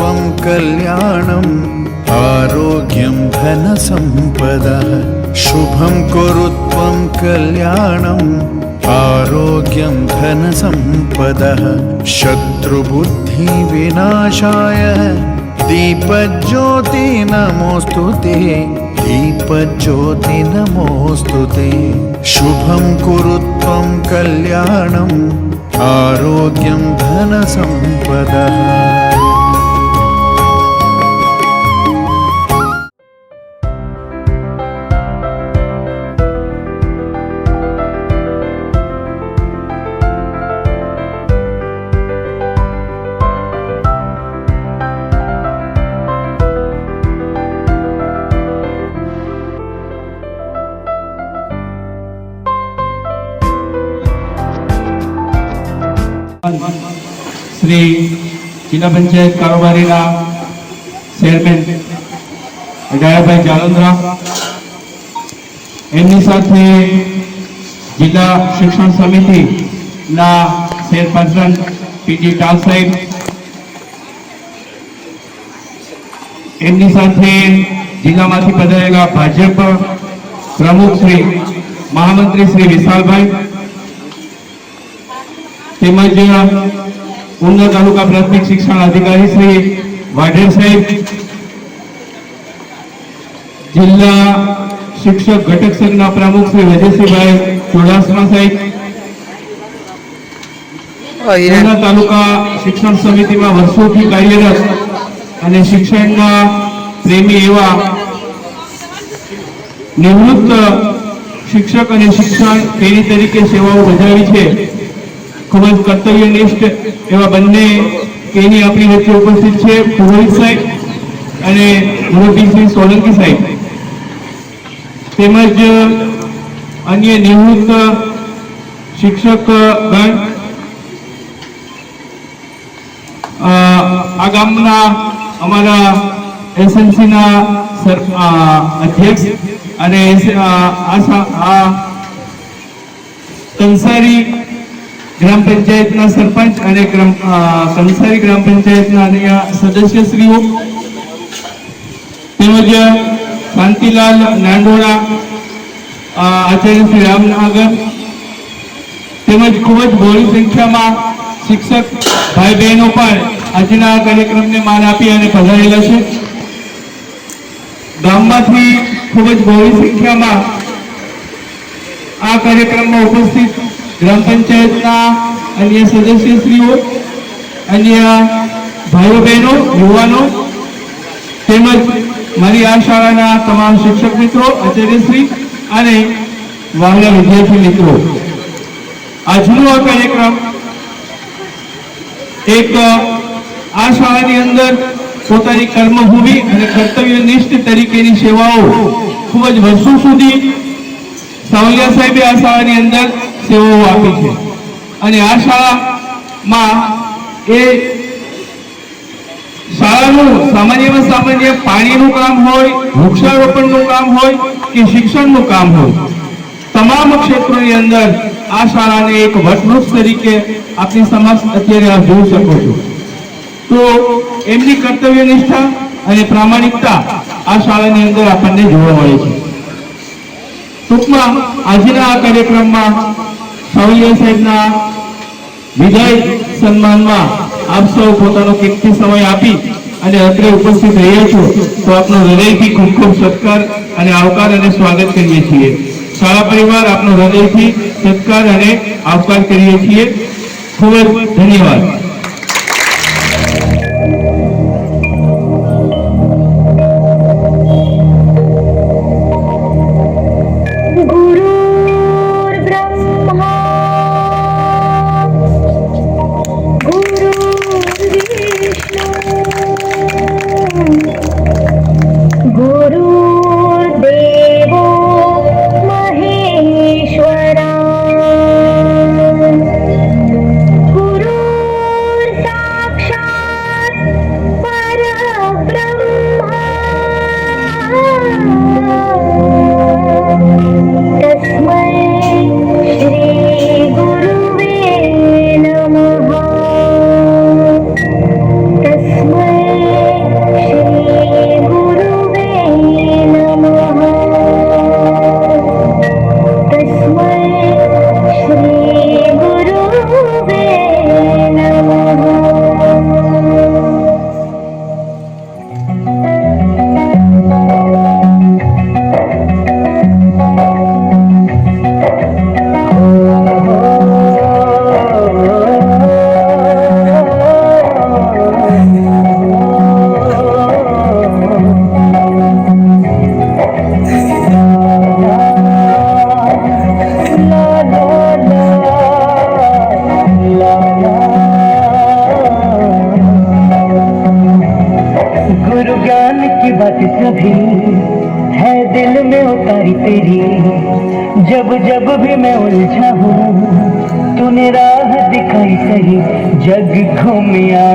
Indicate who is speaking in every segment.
Speaker 1: त्वं कल्याणम् आरोग्यं धनसम्पदः शुभं कुरु त्वं कल्याणम् आरोग्यं धनसम्पदः शत्रुबुद्धिविनाशाय दीपज्योति नमोऽस्तुते दीपज्योति नमोऽस्तुते शुभं कुरु त्वं कल्याणम् आरोग्यं धनसम्पदः।
Speaker 2: श्री जिला पंचायत कारोबारी चेरमेन डायाभाई जालंधरा एमनी साथे जिला शिक्षण समिति चेरपर्सन पीजी टाल साहेब एमनी साथे जिला मांथी पधारेला भाजप प्रमुख श्री महामंत्री श्री विशाल भाई तेमज उना तालुका प्राथमिक शिक्षण अधिकारी श्री वाढेर साहेब जिला शिक्षक घटक संघना प्रमुख श्री विजयसिंह भाई चुडासमा साहेब उना तालुका शिक्षण समिति में वर्षोथी कार्यरत अने शिक्षणना प्रेमी एवा निवृत्त शिक्षक अने शिक्षण प्रेमी तरीके सेवाओ बजावी छे खूब कर्तव्यनिष्ठ एवं बंने केनी अपनी वच्चे उपस्थित है पुरोहित साहेब अने मुरब्बी श्री सोलंकी साहेब तेमज अन्य निवृत्त शिक्षक गण आ गामना अमारा एसएमसी ना अध्यक्ष अने कंसारी ग्राम पंचायत सरपंच और कंसारी ग्राम पंचायत सदस्यश्रीओ तेमज शांतिलाल नांदोड़ा आचार्य श्री रामनगर तेमज खूब बड़ी संख्या में शिक्षक भाई बहनों पर आज कार्यक्रम ने मान आपी पधारेला छे। गाममांथी खूब बड़ी संख्या में आ कार्यक्रम में उपस्थित ग्राम पंचायत अन्य सदस्यश्रीओ अन्य भाईओ बहनों युवानों तेमज मारी आ शाळाना तमाम शिक्षक मित्रों आचार्यश्री अने वहाला विद्यार्थी मित्रों आजनो आ कार्यक्रम एक आ शाळानी अंदर पोतानी कर्मभूमि अने कर्तव्यनिष्ठ तरीकेनी सेवाओ खूब ज वर्षो सुधी सावलिया साहेबे आ शाळानी अंदर सेवाओ आपी छे अने आ शाळामां ए शाळानुं सामान्यमां सामान्य पाणीनुं काम होय वृक्षारोपणनुं काम होय के शिक्षणनुं काम होय तमाम क्षेत्रोनी अंदर आ शाळाने एक वटवृक्ष तरीके आपनी समक्ष अत्यारे आप जोई शको छो। तो एमनी कर्तव्यनिष्ठा अने प्रामाणिकता आ शाळानी अंदर आपणने जोवा मळे छे। टूंकमां आजना आ कार्यक्रममां सावलिया साहेबना विदाय सन्मानमां आप सौ पोतानो किंमती समय आपी अने અત્રે उपस्थित रह्या छो तो आपनो हृदयथी खूब खूब सत्कार अने आवकार अने स्वागत करीए छीए। शाळा परिवार आपनो हृदयथी सत्कार अने आवकार करीए छीए। खूब धन्यवाद।
Speaker 3: गुरु बात सभी है दिल में उतारी तेरी। जब जब भी मैं उलझा हूँ तूने राह दिखाई सही। जग घूमिया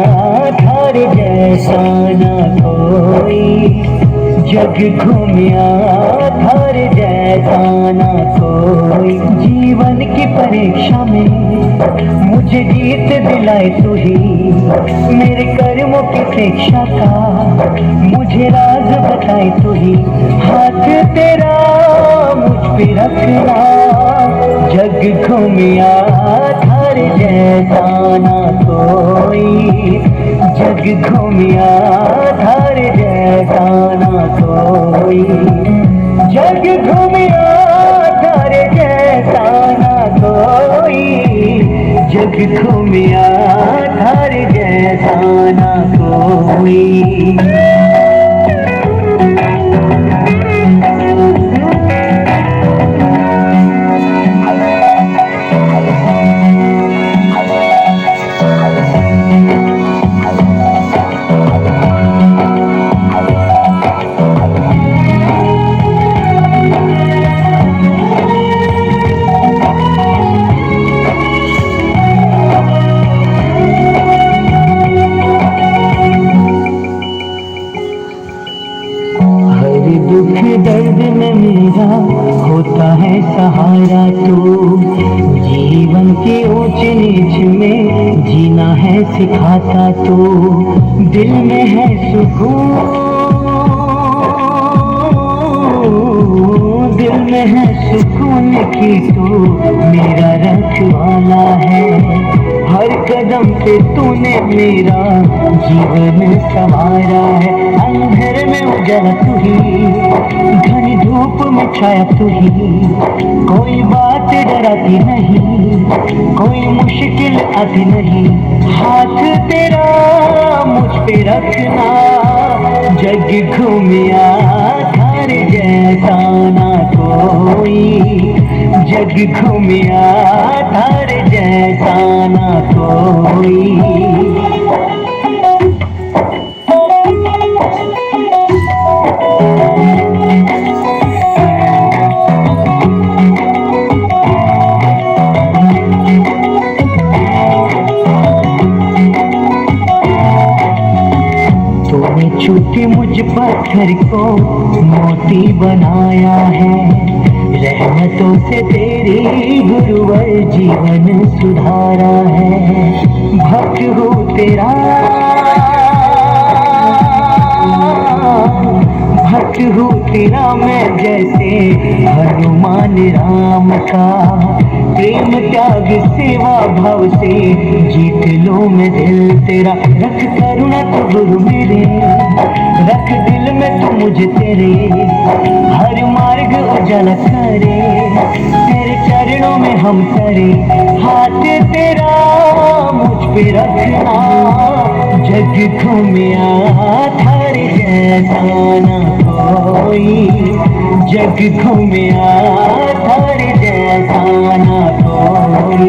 Speaker 3: धार जैसा ना कोई, जग घूमिया धार जैसा ना कोई। जीवन की परीक्षा में मुझे जीत दिलाए तू ही, मेरे कर्मों की शिक्षा का मुझे राज बताए तू ही। हाथ तेरा मुझ पे रखना, जग घूमिया धार जैसा ना कोई, जग घूमिया धार जैसा ना कोई, जग घूमिया धार जैसा ना कोई, जग घूमिया धार जैसा ना कोई। दुख दर्द में मेरा होता है सहारा तू, जीवन के ऊंच नीच में जीना है सिखाता तू। दिल में है सुकून, दिल में है सुकून की तू मेरा रखवाला है। हर कदम पे तूने मेरा जीवन संवारा है। अंधेरे में उजाला तू ही, घनी धूप में छाया तू ही। कोई बात डराती नहीं, कोई मुश्किल आती नहीं। हाथ तेरा मुझ पे रखना, जग घूमिया धार जैसा ना कोई, जग घूमिया धार जैसा ना कोई। छूटी मुझ पत्थर को मोती बनाया है। रहमतों से तेरी गुरुवर जीवन सुधारा है। भक्त हूँ तेरा, भक्त हूँ तेरा मैं जैसे हनुमान राम का। प्रेम त्याग सेवा भाव से जीत लो मैं दिल तेरा। रख करुणा तो गुरु मेरे, रख दिल में तू मुझे तेरे। हर मार्ग उजाला करे, तेरे चरणों में हम करे। हाथ तेरा मुझ पे रखना, जग घूमिया धार जैसा ना कोई, जग घूमिया धार जैसा ना कोई,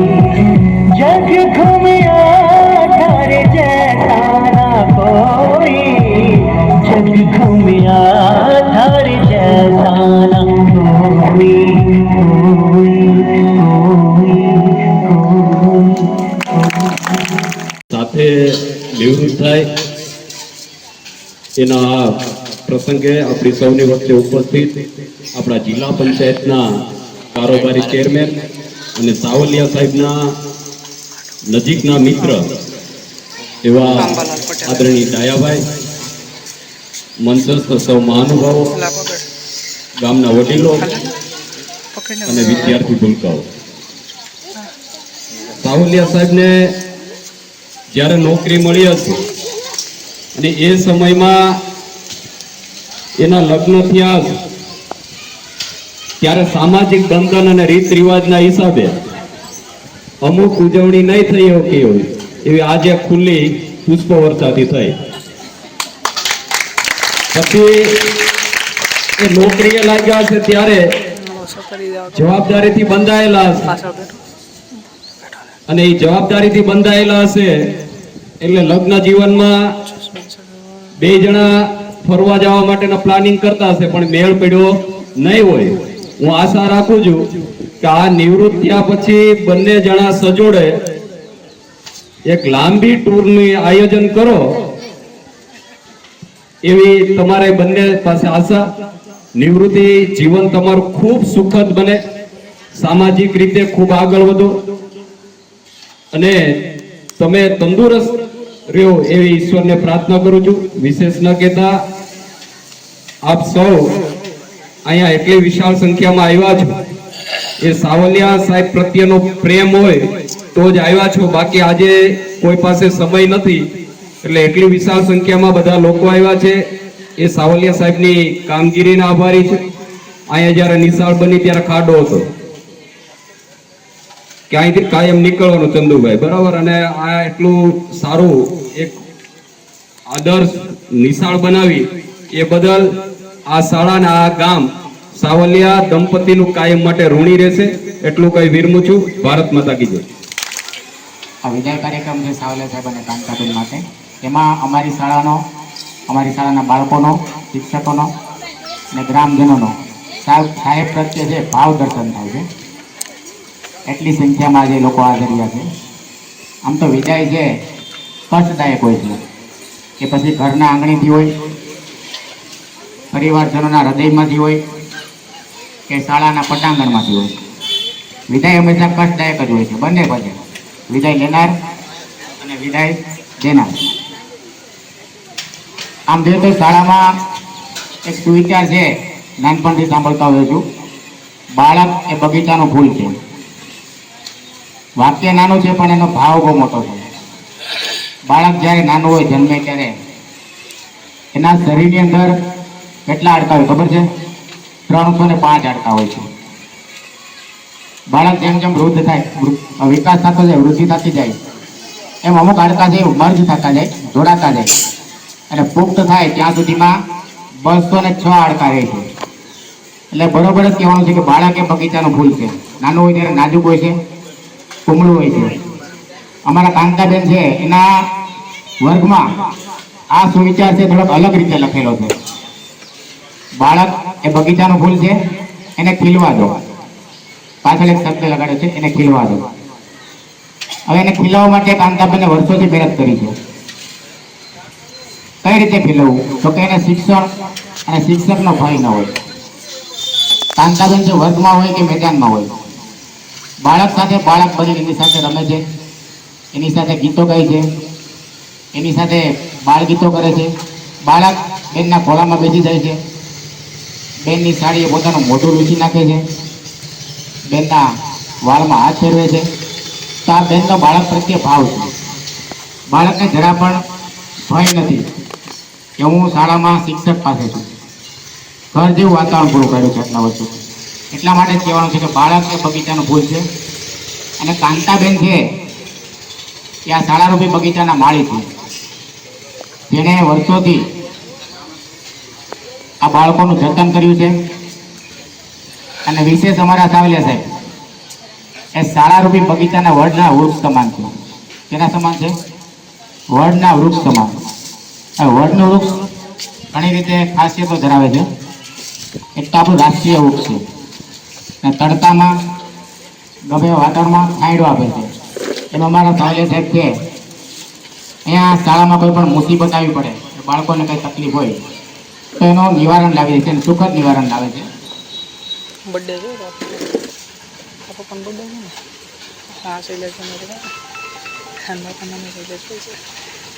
Speaker 3: जग घूमिया धार जैसा ना कोई, जग घूमिया धार जैसा ना कोई, कोई, कोई,
Speaker 4: સાથે નિવૃત્ત થાય એના આ પ્રસંગે આપણી સૌની વચ્ચે ઉપસ્થિત આપણા જિલ્લા પંચાયતના કારોબારી ચેરમેન અને સાવલિયા સાહેબના નજીકના મિત્ર એવા આદરણીય ડાયાભાઈ, મંચસ્થ સૌ મહાનુભાવો, ગામના વડીલો અને વિદ્યાર્થી ભૂલકાઓ, સાવલિયા સાહેબને જ્યારે નોકરી મળી હતી અને એ સમયમાં એના લગ્ન થયા ત્યારે સામાજિક બંધન અને રીત રિવાજના હિસાબે અમુક ઉજવણી નહીં થઈ શકી હોય એવી આજે ખુલ્લી પુષ્પ વર્ષાથી થઈ. પછી એ નોકરીએ લાગ્યા છે ત્યારે જવાબદારીથી બંધાયેલા હશે અને એ જવાબદારીથી બંધાયેલા હશે એટલે લગ્ન જીવનમાં બે જણા ફરવા જવા માટેના પ્લાનિંગ કરતા હશે પણ મેળ પડ્યો નહીં હોય. હું આશા રાખું છું કે આ નિવૃત્ત થયા પછી બંને જણા સજોડે એક લાંબી ટૂરનું આયોજન કરો એવી તમારે બંને પાસે આશા. નિવૃત્તિ જીવન તમારું ખૂબ સુખદ બને, સામાજિક રીતે ખૂબ આગળ વધો અને તમે તંદુરસ્ત રહ્યો એવી ઈશ્વરને પ્રાર્થના કરું છું. વિશેષ ન કહેતા આપ સૌ અહીંયા એટલી વિશાળ સંખ્યામાં આવ્યા છો, એ સાવલિયા સાહેબ પ્રત્યેનો પ્રેમ હોય તો જ આવ્યા છો. બાકી આજે કોઈ પાસે સમય નથી એટલે એટલી વિશાળ સંખ્યામાં બધા લોકો આવ્યા છે. એ સાવલિયા સાહેબની કામગીરીના આભારી છે. અહીંયા જ્યારે નિશાળ બની ત્યારે ખાડો હતો કે અહીંથી કાયમ નીકળવાનું ચંદુભાઈ, બરાબર, અને આ એટલું સારું એક આદર્શ નિશાળ બનાવી એ બદલ આ શાળા ને આ ગામ સાવલિયા દંપતીનું કાયમ માટે ઋણી રહેશે. એટલું કઈ વિરમું છું. ભારત માતા કી જય.
Speaker 5: આ વિદાય કાર્યક્રમ છે સાવલિયા સાહેબ અને કાંતાબેન માટે. એમાં અમારી શાળાના બાળકોનો, શિક્ષકોનો અને ગ્રામજનોનો સાહેબ પ્રત્યે જે ભાવ દર્શન થાય છે એટલી સંખ્યામાં આજે લોકો હાજર રહ્યા છે. આમ તો વિદાય છે કષ્ટદાયક હોય છે કે પછી ઘરના આંગણેથી હોય, પરિવારજનોના હૃદયમાંથી હોય કે શાળાના પટાંગણમાંથી હોય. વિદાય હંમેશા કષ્ટદાયક જ હોય છે બંને બાજુ, વિદાય લેનાર અને વિદાય દેનાર. આમ જોઈએ તો શાળામાં એક સુવિચાર છે, નાનપણથી સાંભળતા હોઉં છું, બાળક એ બગીચાનું ફૂલ છે. વાક્ય નાનું છે પણ એનો ભાવ બહુ મોટો છે. બાળક જ્યારે નાનું હોય, જન્મે ત્યારે એના શરીરની અંદર કેટલા હાડકા હોય ખબર છે? 305 હાડકા હોય છે. બાળક જેમ જેમ વૃદ્ધ થાય, વિકાસ થતો જાય, વૃદ્ધિ થતી જાય, એમ અમુક હાડકા છે મર્જ થતા જાય, જોડાતા જાય અને પુખ્ત થાય ત્યાં સુધીમાં 206 હાડકા રહે છે. એટલે બરોબર જ કહેવાનું છે કે બાળક એ બગીચાનું ફૂલ છે. નાનું હોય ત્યારે નાજુક હોય છે, કુમળું હોય છે. અમારા કાંતાબેન છે એના વર્ગમાં આ સુવિચાર છે થોડોક અલગ રીતે લખેલો છે. બાળક એ બગીચાનું ફૂલ છે, એને ખીલવા દો. પાછળ એક શબ્દ લગાડ્યો છે, એને ખીલવા દો. હવે એને ખીલવા માટે કાંતાબેને વર્ષોથી મહેનત કરી છે. કઈ રીતે ખીલવવું? તો કે એને શિક્ષણ અને શિક્ષકનો ભય ન હોય. કાંતાબેન જે વર્ગમાં હોય કે મેદાનમાં હોય, બાળક સાથે બાળક બની એની સાથે રમે છે, એની સાથે ગીતો ગાય છે, એની સાથે બાળ ગીતો કરે છે. બાળક બેનના ખોળામાં બેસી જાય છે, બેનની સાડીએ પોતાનું મોઢું લૂછી નાખે છે, બેનના વાળમાં હાથ ફેરવે છે. તો આ બેનનો બાળક પ્રત્યે ભાવ છે. બાળકને જરા પણ ભય નથી કે હું શાળામાં શિક્ષક પાસે છું. ઘર જેવું વાતાવરણ પૂરું કર્યું છે આટલા વર્ષો. એટલા માટે જ કહેવાનું છે કે બાળક એ બગીચાનું ફૂલ છે. અને કાંતાબેન છે એ આ શાળારૂપી બગીચાના માળી છે, જેણે વર્ષોથી આ બાળકોનું જતન કર્યું છે. અને વિશેષ અમારા સાવલિયા સાહેબ એ શાળારૂપી બગીચાના વડના વૃક્ષ સમાન છે. કેના સમાન છે? વડના વૃક્ષ સમાન. વડનું વૃક્ષ ઘણી રીતે ખાસિયતો ધરાવે છે. એક તો આપણું રાષ્ટ્રીય વૃક્ષ છે અને તડકામાં ગમે વાતાવરણમાં છાંયડો આપે છે. એમ અમારા સાવલિયા સાહેબ છે, અહીંયા શાળામાં કોઈ પણ મુસીબત આવી પડે, બાળકોને કંઈ તકલીફ હોય તો એનું નિવારણ લાવી દે છે અને સુખદ નિવારણ લાવે છે.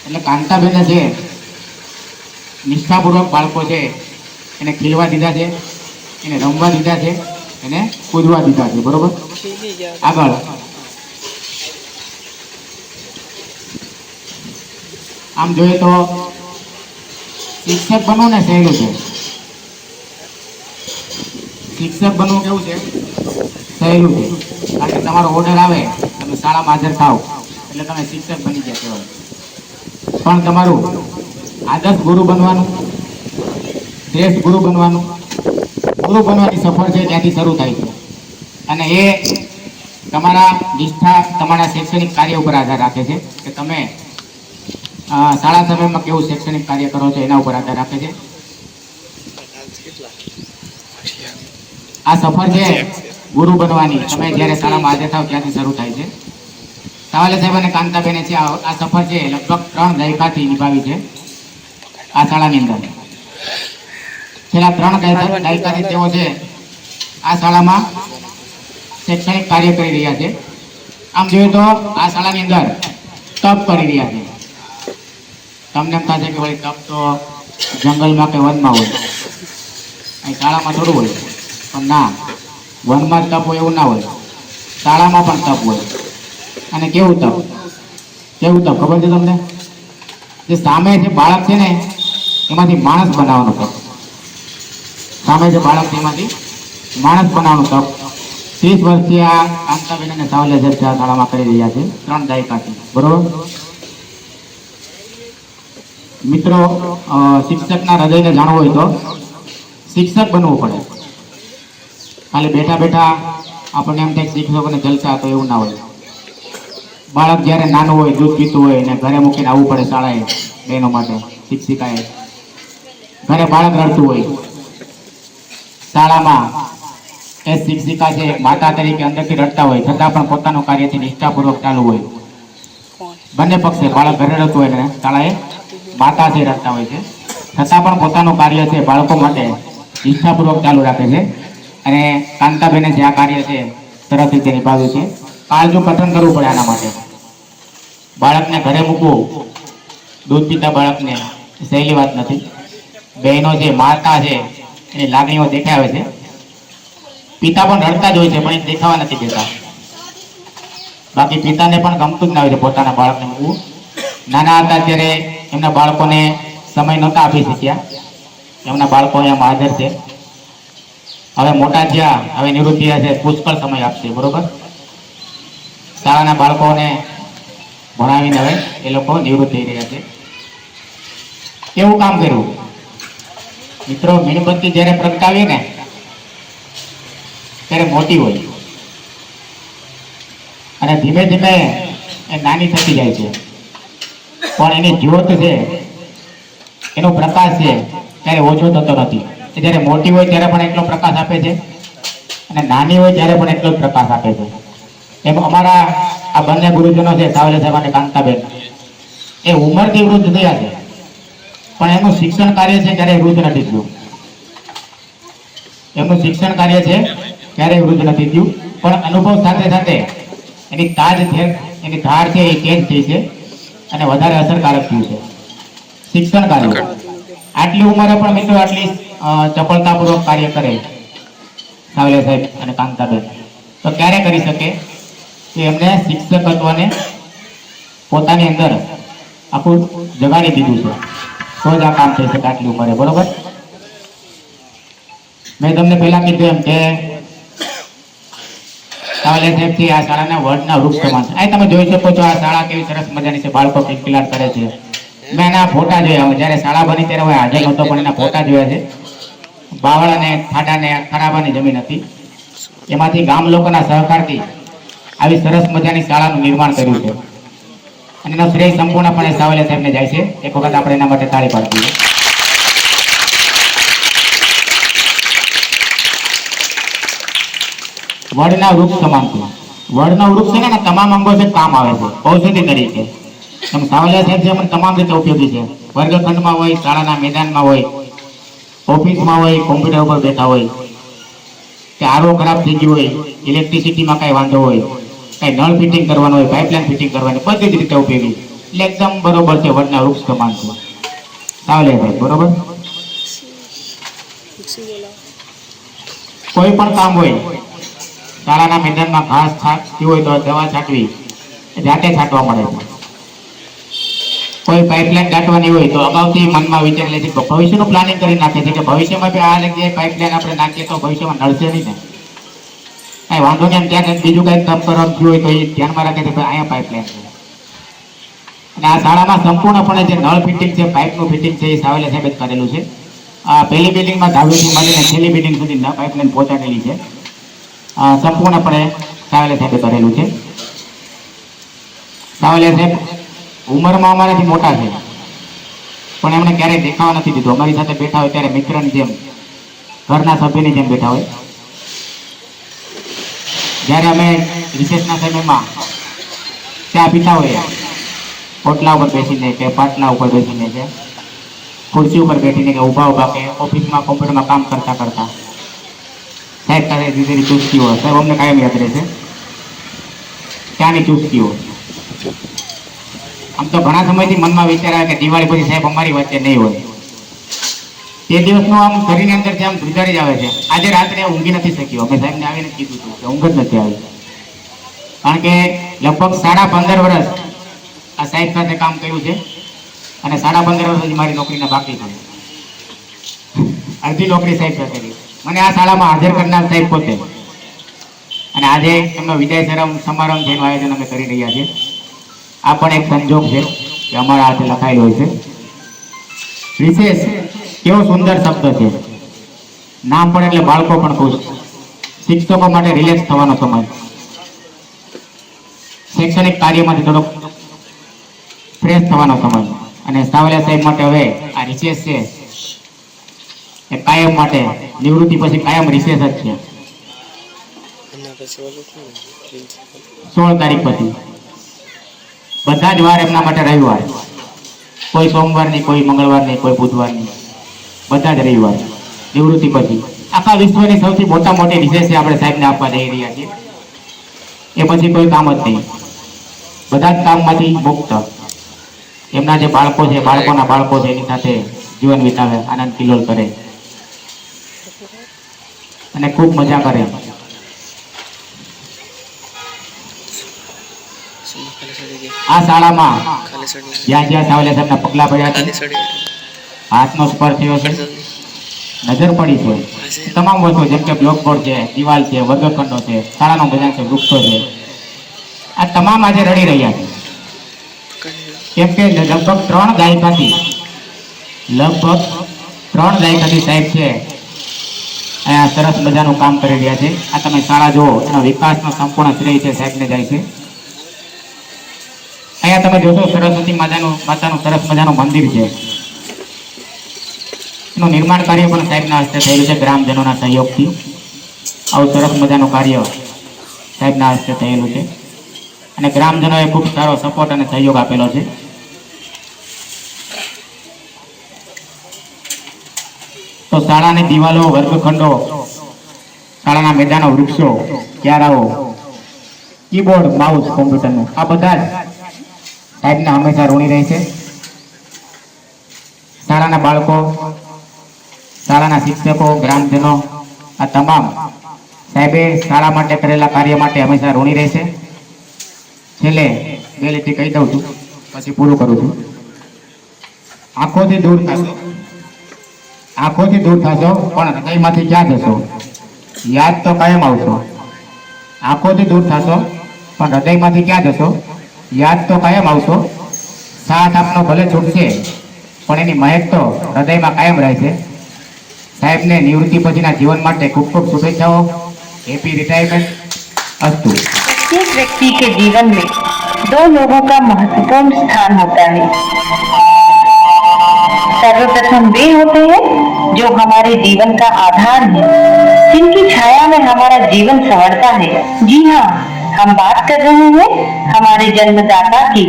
Speaker 5: એટલે કાંતાબેન છે નિષ્ઠાપૂર્વક બાળકો છે એને ખીલવા દીધા છે, એને રમવા દીધા છે, એને કૂદવા દીધા છે. બરોબર. આગળ આમ જોઈએ તો શિક્ષક બનવું ને સહેલું છે. શિક્ષક બનવું કેવું છે? સહેલું છે. કારણ કે તમારો ઓર્ડર આવે, તમે શાળામાં હાજર થાવ એટલે તમે શિક્ષક બની ગયા કહેવાય. પણ તમારું આદર્શ ગુરુ બનવાનું, શ્રેષ્ઠ ગુરુ બનવાનું, ગુરુ બનવાની સફર છે ત્યાંથી શરૂ થાય છે. અને એ તમારા નિષ્ઠા, તમારા શૈક્ષણિક કાર્ય ઉપર આધાર રાખે છે કે તમે શાળા સમયમાં કેવું શૈક્ષણિક કાર્ય કરો છો, એના ઉપર આધાર રાખે છે. આ સફર છે ગુરુ બનવાની, તમે જ્યારે શાળામાં હાજર થાવ ત્યાંથી શરૂ થાય છે. સાવલે સાહેબ અને કાંતાબેને છે આ સફર છે લગભગ 3 દાયકાથી નિભાવી છે આ શાળાની અંદર. છેલ્લા 3 દાયકાથી તેઓ છે આ શાળામાં શૈક્ષણિક કાર્ય કરી રહ્યા છે. આમ જોઈએ તો આ શાળાની અંદર તપ કરી રહ્યા છે. તમને એમ થશે કે ભાઈ તપ તો જંગલમાં કે વનમાં હોય, અહીં શાળામાં થોડું હોય. પણ ના, વનમાં તપ હોય એવું ના હોય, શાળામાં પણ તપ હોય. અને કેવું તપ ખબર છે તમને? જે સામે જે બાળક છે ને એમાંથી માણસ બનાવવાનું તપ. સામે જે બાળક છે એમાંથી માણસ બનાવવાનું તપ 30 વર્ષથી આ કાંતાબેન અને સાવલે સાહેબ આ શાળામાં કરી રહ્યા છે 3 દાયકાથી. બરોબર મિત્રો, શિક્ષકના હૃદયને જાણવું હોય તો શિક્ષક બનવું પડે. ખાલી બેઠા બેઠા આપણને એમ થાય શિક્ષકોને જલસા, તો એવું ના હોય. બાળક જ્યારે નાનું હોય, દૂધ પીતું હોય ને ઘરે મૂકીને આવવું પડે શાળાએ બહેનો માટે, શિક્ષિકાએ. ઘરે બાળક રડતું હોય, શાળામાં એ શિક્ષિકા છે માતા તરીકે અંદરથી રડતા હોય, છતાં પણ પોતાનું કાર્યથી નિષ્ઠાપૂર્વક ચાલુ હોય. બંને પક્ષે બાળક ઘરે રડતું હોય ને શાળાએ માતા છે રડતા હોય છે, છતાં પણ પોતાનું કાર્ય છે બાળકો માટે નિષ્ઠાપૂર્વક ચાલુ રાખે છે. અને કાંતાબેને જે આ કાર્ય છે સરસ રીતે નિભાવ્યું છે. કાળજું કથન કરવું પડે આના માટે. બાળકને ઘરે મૂકવું, દૂધ પીતા બાળકને, સહેલી વાત નથી. બહેનો છે, માતા છે, એની લાગણીઓ દેખાવે છે. પિતા પણ રડતા જ હોય છે, પણ એ દેખાવા નથી દેતા. બાકી પિતાને પણ ગમતું જ ના હોય છે પોતાના બાળકને મૂકવું. નાના હતા ત્યારે એમના બાળકોને સમય નહોતા આપી શક્યા. એમના બાળકો અહીંયા હાજર છે. હવે મોટા થયા, હવે નિવૃત્ત થયા છે, પુષ્કળ સમય આપશે. બરોબર, શાળાના બાળકોને ભણાવીને હવે એ લોકો નિવૃત્ત થઈ રહ્યા છે. કેવું કામ કર્યું મિત્રો? મીણબત્તી જ્યારે પ્રગટાવીએ ને ત્યારે મોટી હોય અને ધીમે ધીમે એ નાની થતી જાય છે. પણ એની જ્યોત છે, એનો પ્રકાશ છે ત્યારે ઓછો થતો નથી. એ જ્યારે મોટી હોય ત્યારે પણ એટલો પ્રકાશ આપે છે અને નાની હોય ત્યારે પણ એટલો જ પ્રકાશ આપે છે. એમ અમારા આ બંને ગુરુજનો છે, સાવલે સાહેબ અને કાંતાબેન, એ ઉંમરથી વૃદ્ધ થયા છે, પણ એનું શિક્ષણ કાર્ય છે ક્યારેય વૃદ્ધ નથી થયું. એમનું શિક્ષણ કાર્ય છે ક્યારેય વૃદ્ધ નથી થયું, પણ અનુભવ સાથે સાથે એની ધાર છે એ તેજ થઈ છે અને વધારે અસરકારક થયું છે શિક્ષણ કાર્ય. આટલી ઉંમરે પણ મિત્રો આટલી ચપળતાપૂર્વક કાર્ય કરે સાવલે સાહેબ અને કાંતાબેન, તો ક્યારે કરી શકે કે એમને શિક્ષકત્વને પોતાની અંદર આખું જગાડી દીધું છે, તો જ આ કામ થઈ શકે આટલી ઉંમરે. બરોબર, મેં તમને પહેલા કીધું એમ કે સાવલે સાહેબ થી આ શાળાના વડના વૃક્ષ સમાન છે. આ તમે જોઈ શકો છો આ શાળા કેવી સરસ મજાની છે, બાળકો કિલકિલાટ કરે છે. મેં એના ફોટા જોયા, જ્યારે શાળા બની ત્યારે હું હાજર નહોતો, પણ એના ફોટા જોયા છે. બાવળ અને ખાડાને ખરાબાની જમીન હતી, એમાંથી ગામ લોકોના સહકારથી આવી સરસ મજાની શાળાનું નિર્માણ કર્યું છે અને એનો શ્રેય સંપૂર્ણપણે સાવલે સાહેબને જાય છે. એક વખત આપણે એના માટે તાળી પાડવી. વડના વૃક્ષ સમાન છે. વડનો વૃક્ષ છે ને તમામ અંગો છે કામ આવે છે ઔષધિ તરીકે. એમ સાવલે સાહેબ છે તમામ રીતે ઉપયોગી છે. વર્ગખંડમાં હોય, શાળાના મેદાનમાં હોય, ઓફિસમાં હોય, કોમ્પ્યુટર ઉપર બેઠા હોય, કે આરો ખરાબ થઈ ગયું હોય, ઇલેક્ટ્રિસિટીમાં કાંઈ વાંધો હોય, કાંઈ નળ ફિટિંગ કરવાનું હોય, પાઇપલાઇન ફિટિંગ કરવાની, બધી જ રીતે ઉપયોગી. એટલે એકદમ બરોબર છે, વડના વૃક્ષ સમાન છે સાવલે સાહેબ. બરોબર, કોઈ પણ કામ હોય, શાળાના મેદાનમાં ઘાસ છાંટતી હોય તો દવા છાંટવી જાતે છાંટવા મળે છે. કોઈ પાઇપલાઇન કાઢવાની હોય તો અગાઉથી મનમાં વિચારી લે છે, ભવિષ્યનું પ્લાનિંગ કરી નાખે છે કે ભવિષ્યમાં બી આ જગ્યાએ પાઇપલાઇન આપણે નાખીએ તો ભવિષ્યમાં નડશે નહીં ને, કાંઈ વાંધો નહીં. ત્યાં બીજું કાંઈક કામ કરવાનું થયું હોય તો એ ધ્યાનમાં રાખે છે કે અહીંયા પાઇપલાઇન છે. અને આ શાળામાં સંપૂર્ણપણે જે નળ ફિટિંગ છે, પાઇપનું ફિટિંગ છે, એ સાવલે સાહેબ જ કરેલું છે. આ પહેલી બિલ્ડિંગમાં ધાબેથી મળીને છેલ્લી બિલ્ડિંગ સુધી પાઇપલાઇન પહોંચાડેલી છે. સંપૂર્ણપણે સાવલે સાહેબે કરેલું છે. સાવલે સાહેબ ઉંમરમાં અમારાથી મોટા છે, પણ એમણે ક્યારેય દેખાવા નથી દીધું. અમારી સાથે બેઠા હોય ત્યારે મિત્રની જેમ, ઘરના સભ્યની જેમ બેઠા હોય. જ્યારે અમે રિસેસના સમયમાં ચા પીતા હોઈએ, પોટલા ઉપર બેસીને કે પાટલા ઉપર બેસીને કે ખુરશી ઉપર બેસીને કે ઊભા કે ઓફિસમાં કોમ્પ્યુટરમાં કામ કરતા કરતા સાહેબ સાથે દીધેલી ચુસ્કીઓ સાહેબ અમને કાયમ યાદ રહેશે. ત્યાંની ચુસ્કીઓ આમ તો ઘણા સમયથી મનમાં વિચાર આવે કે દિવાળી પછી સાહેબ અમારી વચ્ચે નહીં હોય. તે દિવસનું આમ શરીરની અંદરથી આમ ધ્રુજારી જ આવે છે. આજે રાત્રે ઊંઘી નથી શક્યો. અમે સાહેબને આવીને કીધું હતું કે ઊંઘ જ નથી આવી, કારણ કે લગભગ 15.5 વર્ષ આ સાહેબ સાથે કામ કર્યું છે અને 15.5 વર્ષ જ મારી નોકરીના બાકી છે. અડધી નોકરી સાહેબ સાથે કરી. મને આ શાળામાં હાજર કરનાર સાહેબ પોતે. અને આજે એમનો વિદાય સમારંભ જેનું આયોજન અમે કરી રહ્યા છીએ. આ પણ એક સંજોગ છે કે અમારા હાથે લખાયેલો હોય છે. રિસેસ કેવો સુંદર શબ્દ છે. નામ પણ એટલે બાળકો પણ ખુશ. શિક્ષકો માટે રિલેક્સ થવાનો સમય, શૈક્ષણિક કાર્યમાંથી થોડોક ફ્રેશ થવાનો સમય. અને સાવલિયા સાહેબ માટે હવે આ રિસેસ છે એ કાયમ માટે, નિવૃત્તિ પછી કાયમ રિસેસ જ છે. 16 તારીખ પછી બધા જ વાર એમના માટે રવિવાર. કોઈ સોમવાર નહીં, કોઈ મંગળવાર નહીં, કોઈ બુધવાર નહીં, બધા જ રવિવાર નિવૃત્તિ પછી. આખા વિશ્વની સૌથી મોટી રિસેસ આપણે સાહેબને આપવા જઈ રહ્યા છીએ. એ પછી કોઈ કામ જ નહીં, બધા જ કામમાંથી મુક્ત. એમના જે બાળકો છે, બાળકોના બાળકો છે, એની સાથે જીવન વિતાવે, આનંદ કિલોલ કરે અને ખૂબ મજા કરે. આ શાળામાં જ્યાં જ્યાં સાવલિયા સાહેબના પગલા પડ્યા છે, હાથનો સ્પર્શ થયો છે, નજર પડી છે, તમામ વસ્તુ જેમ કે બ્લોકબોર્ડ છે, દિવાલ છે, વર્ગખંડો છે, શાળાનો મેદાન છે, વૃક્ષો છે, આ તમામ આજે રડી રહ્યા છે. કેમ કે લગભગ 3 દાયકાથી સાહેબ છે અહીંયા સરસ મજાનું કામ કરી રહ્યા છે. આ તમે શાળા જુઓ, એનો વિકાસનો સંપૂર્ણ શ્રેય છે સાહેબને જાય છે. અહીંયા તમે જોશો સરસ્વતી માતાનું સરસ મજાનું મંદિર છે. એનું નિર્માણ કાર્ય પણ સાહેબના હસ્તે થયેલું છે, ગ્રામજનોના સહયોગથી. આવું સરસ મજાનું કાર્ય સાહેબના હસ્તે થયેલું છે અને ગ્રામજનોએ ખૂબ સારો સપોર્ટ અને સહયોગ આપેલો છે. તો શાળાની દિવાલો, વર્ગખંડો, શાળાના મેદાનો, વૃક્ષો, ક્યારાઓ, કીબોર્ડ, માઉસ, કોમ્પ્યુટરનું, આ બધા જ સાહેબના હંમેશા ઋણી રહે છે. શાળાના બાળકો, શાળાના શિક્ષકો, ગ્રામજનો, આ તમામ સાહેબે શાળા માટે કરેલા કાર્ય માટે હંમેશા ઋણી રહેશે. છેલ્લે 2 લીટી કહી દઉં છું, પછી પૂરું કરું છું. આંખોથી દૂર થશો પણ હૃદયમાંથી ક્યાં જશો? યાદ તો કાયમ આવશો. આંખોથી દૂર થશો પણ હૃદયમાંથી ક્યાં જશો? યાદ તો કાયમ આવશો. સાથ આપનો ભલે છૂટશે પણ એની મહેક તો હૃદયમાં કાયમ રહેશે. સાહેબને નિવૃત્તિ પછીના જીવન માટે ખૂબ ખૂબ શુભેચ્છાઓ. હેપી રિટાયરમેન્ટ अस्तु।
Speaker 6: प्रत्येक व्यक्ति के जीवन में 2 लोगों का महत्वपूर्ण स्थान होता है। सर्वप्रथम वे होते हैं जो हमारे जीवन का आधार है, जिनकी छाया में हमारा जीवन संवरता है। जी हाँ, हम बात कर रहे हैं हमारे जन्मदाता की,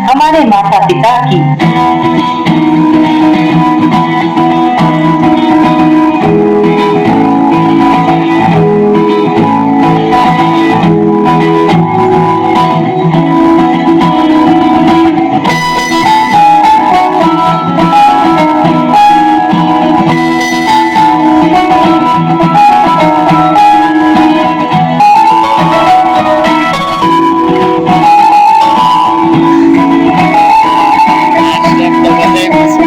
Speaker 6: हमारे माता पिता की।
Speaker 7: Thank you.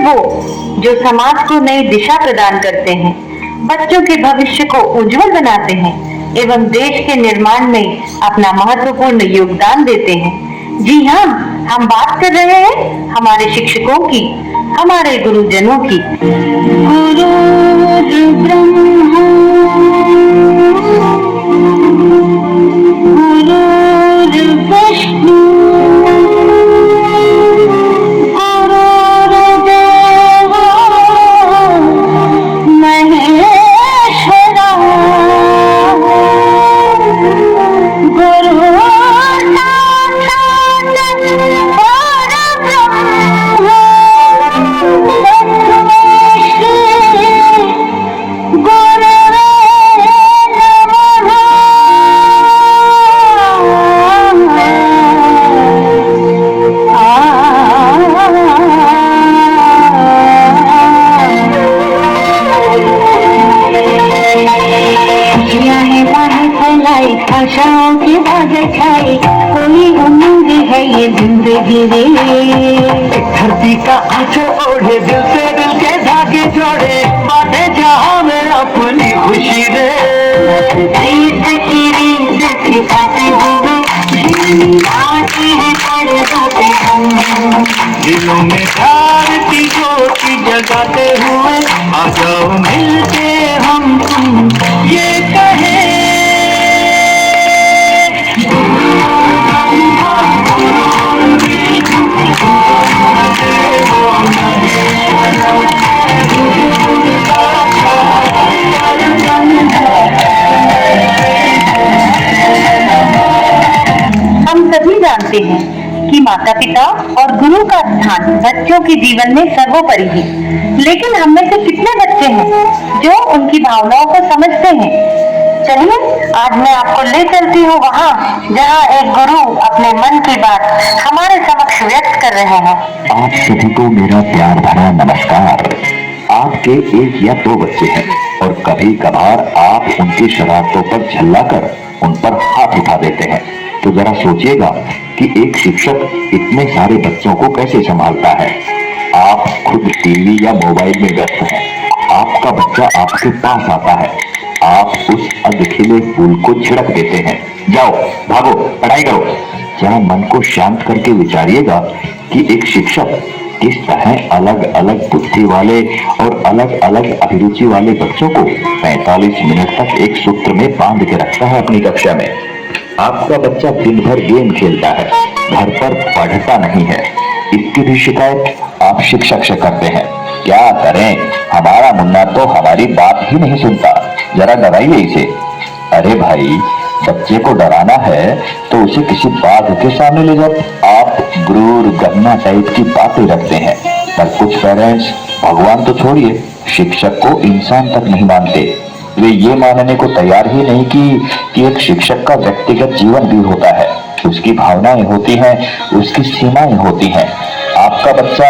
Speaker 6: वो जो समाज को नई दिशा प्रदान करते हैं, बच्चों के भविष्य को उज्जवल बनाते हैं एवं देश के निर्माण में अपना महत्वपूर्ण योगदान देते हैं। जी हाँ, हम बात कर रहे हैं हमारे शिक्षकों की, हमारे गुरुजनों की। गुरु ब्रह्मा गुरु विष्णु आशाओं की बाग छाई, कोई उम्मीद है ये जिंदगी रे। धरती का आंचल ओढ़े, दिल से दिल के धागे जोड़े, बांधे जहां में अपनी खुशी रे। दिलों में प्यार की ज्योति जगाते हुए, आ जाओ मिलके हम तुम ये कहे। हम सभी जानते हैं कि माता पिता और गुरु का स्थान बच्चों के जीवन में सर्वोपरि है, लेकिन हम में से कितने बच्चे हैं जो उनकी भावनाओं को समझते हैं? चलिए आज मैं आपको ले चलती हूँ वहाँ जहाँ एक गुरु अपने मन की बात हमारे समक्ष व्यक्त कर रहे हैं।
Speaker 7: आप सभी को मेरा प्यार भरा नमस्कार। आपके एक या दो बच्चे हैं और कभी कभार आप उनकी शरारतों पर झल्लाकर उन पर हाथ उठा देते हैं, तो जरा सोचिएगा कि एक शिक्षक इतने सारे बच्चों को कैसे संभालता है। आप खुद टीवी या मोबाइल में व्यस्त हैं, आपका बच्चा आपके पास आता है, आप उस अधखिले फूल को छिड़क देते हैं, जाओ भागो पढ़ाई करो। जरा मन को शांत करके विचारिएगा कि एक शिक्षक किस तरह अलग अलग बुद्धि वाले और अलग अलग अभिरुचि वाले बच्चों को 45 मिनट तक एक सूत्र में बांध के रखता है अपनी कक्षा में। आपका बच्चा दिन भर गेम खेलता है, घर पर पढ़ता नहीं है, इसकी भी शिकायत आप शिक्षक से करते हैं। क्या करें, हमारा मुन्ना तो हमारी बात ही नहीं सुनता, जरा डराइए इसे। अरे भाई, बच्चे को डराना है तो उसे किसी बाघ के सामने ले जाओ। आप गुरूर गन्ना टाइप की बातें रखते हैं, पर कुछ पेरेंट्स भगवान तो छोड़िए, शिक्षक को इंसान तक नहीं मानते। वे ये मानने को तैयार ही नहीं कि एक शिक्षक का व्यक्तिगत जीवन भी होता है, उसकी भावनाएं होती हैं, उसकी सीमाएं होती हैं। आपका बच्चा,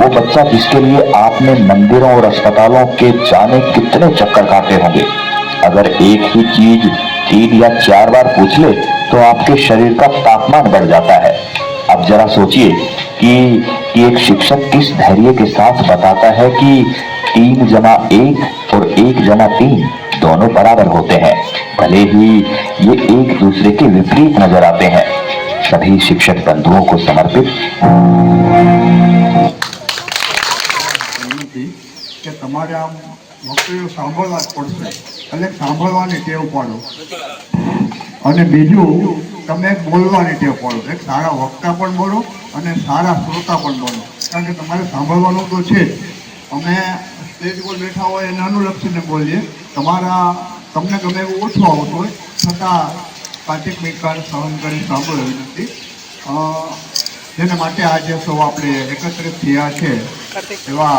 Speaker 7: वो बच्चा जिसके लिए आपने मंदिरों और अस्पतालों के जाने कितने चक्कर काटे होंगे, अगर एक ही चीज 3 या 4 बार पूछ ले तो आपके शरीर का तापमान बढ़ जाता है। अब जरा सोचिए कि एक शिक्षक किस धैर्य के साथ बताता है कि 3 जमा 1 और 1 जमा 3 दोनों बराबर होते हैं, भले ही ये एक दूसरे के विपरीत नजर आते हैं। सभी शिक्षक बंधुओं को समर्पित।
Speaker 8: કે તમારે આમ વક્તવ્યો સાંભળવા જ પડશે, એટલે સાંભળવાની ટેવ પાડો અને બીજું તમે એક બોલવાની ટેવ પાડો। એક સારા વક્તા પણ બોલો અને સારા શ્રોતા પણ બોલો, કારણ કે તમારે સાંભળવાનું તો છે જ। અમે સ્ટેજ પર બેઠા હોય એને અનુલક્ષીને બોલીએ, તમને ગમે એવું ઓછું આવતું હોય છતાં કાર્તિક મિકાર સહન કરી સાંભળો વિનંતી। જેના માટે આજે સૌ આપણે એકત્રિત થયા છે એવા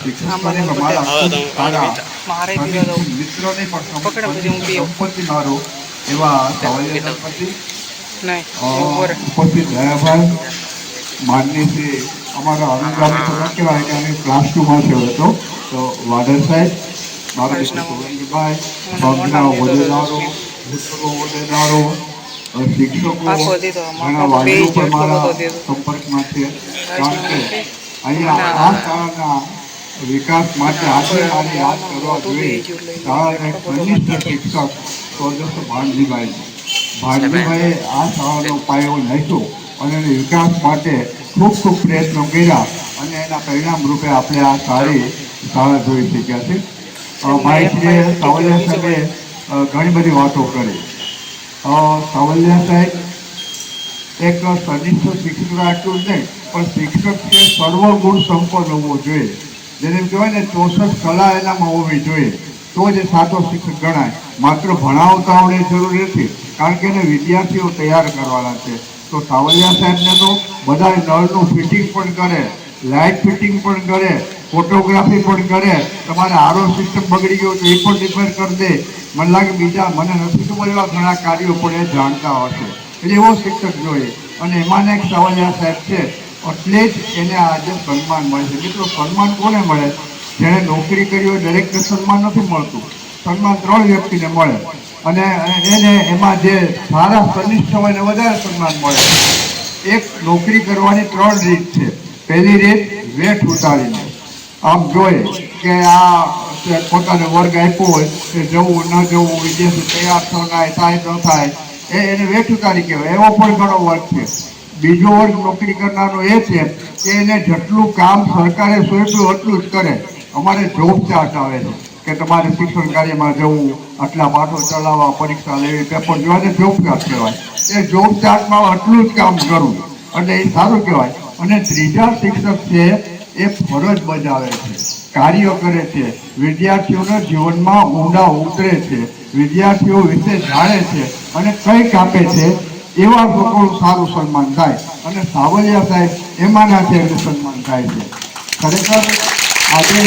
Speaker 8: શિક્ષકોને અમારા ખૂબ સારા મિત્રોને પણ સંપત્તિ મારો એવા સાવલિયા ગણપતિ ઉપસ્થિત દયાભાઈ માનની છે અમારા અનુગામી તો ન કહેવાય કે અમે ક્લાસ 2માં છે હતો, તો વાડર સાહેબ, મારા સોલંકીભાઈ, પગના હોદ્દેદારો, ભૂતપૂર્વ હોદ્દેદારો, શિક્ષકો, ઘણા વાલીઓ પણ મારા સંપર્કમાં છે, કારણ કે અહીંયા આ શાળાના વિકાસ માટે આજે મારે યાદ કરવા જોઈએ શાળાના એક કનિષ્ઠ શિક્ષક સ્વર્ગસ્થ ભાણજીભાઈ. ભાણજીભાઈએ આ શાળાનો પાયો નાખ્યો અને એને વિકાસ માટે ખૂબ ખૂબ પ્રયત્નો કર્યા અને એના પરિણામ રૂપે આપણે આ સારી શાળા જોઈ શક્યા છે. ભાઈશ્રીએ સાવલિયા સાહેબે ઘણી બધી વાતો કરી. સાવલિયા સાહેબ એક સનિષ્ઠ શિક્ષક આટલું જ નહીં પણ શિક્ષક છે સર્વગુણ સંપન્ન હોવો જોઈએ. જેને કહેવાય ને 64 કલા એનામાં હોવી જોઈએ તો જ સાચો શિક્ષક ગણાય. માત્ર ભણાવતા આવડે જરૂરી નથી, કારણ કે એને વિદ્યાર્થીઓ તૈયાર કરવાના છે. તો સાવલિયા સાહેબને તો બધા નળનું ફિટિંગ પણ કરે, લાઇટ ફિટિંગ પણ કરે, ફોટોગ્રાફી પણ કરે. તમારે આરો સિસ્ટમ બગડી ગયો તો એ પણ રિપેર કરી દે. મને લાગે બીજા મને નથી ખબર એવા ઘણા કાર્યો પણ એ જાણતા હશે. એટલે એવો શિક્ષક જોઈએ અને એમાંને એક સાવલિયા સાહેબ છે. એટલે જ એને આજે સન્માન મળે છે. મિત્રો, સન્માન કોને મળે? જેણે નોકરી કરી હોય દરેકને સન્માન નથી મળતું. સન્માન 3 વ્યક્તિને મળે અને એને એમાં જે સારા કનિષ્ઠ હોય એને વધારે સન્માન મળે. એક નોકરી કરવાની 3 રીત છે. પહેલી રીત વેઠ ઉતારીને આમ જોઈએ કે આ પોતાને વર્ગ આપ્યો હોય કે જવું ન જવું, વિદેશી તૈયાર થવાય થાય ન થાય, એને વેઠ ઉતારી કહેવાય. એવો પણ ઘણો વર્ગ છે. બીજો વર્ગ નોકરી કરનારો એ છે કે એને જેટલું કામ સરકારે સોંપ્યું એટલું જ કરે. અમારે જોબ ચાર્ટ આવે છે કે તમારે શિક્ષણ કાર્યમાં જવું, આટલા પાઠો ચલાવવા, પરીક્ષા લેવી, પેપર જોવાને જોબ ચાર્ટ કહેવાય. એ જોબ ચાર્ટમાં આટલું જ કામ કરવું એટલે એ સારું કહેવાય. અને ત્રીજા શિક્ષક છે એ ફરજ બજાવે છે, કાર્ય કરે છે, વિદ્યાર્થીઓના જીવનમાં ઊંડા ઉતરે છે, વિદ્યાર્થીઓ વિશે જાણે છે અને કંઈક આપે છે. એવા લોકોનું સારું સન્માન થાય અને સાવલિયા સાહેબ એમાંના છે એટલે સન્માન થાય છે. ખરેખર આજે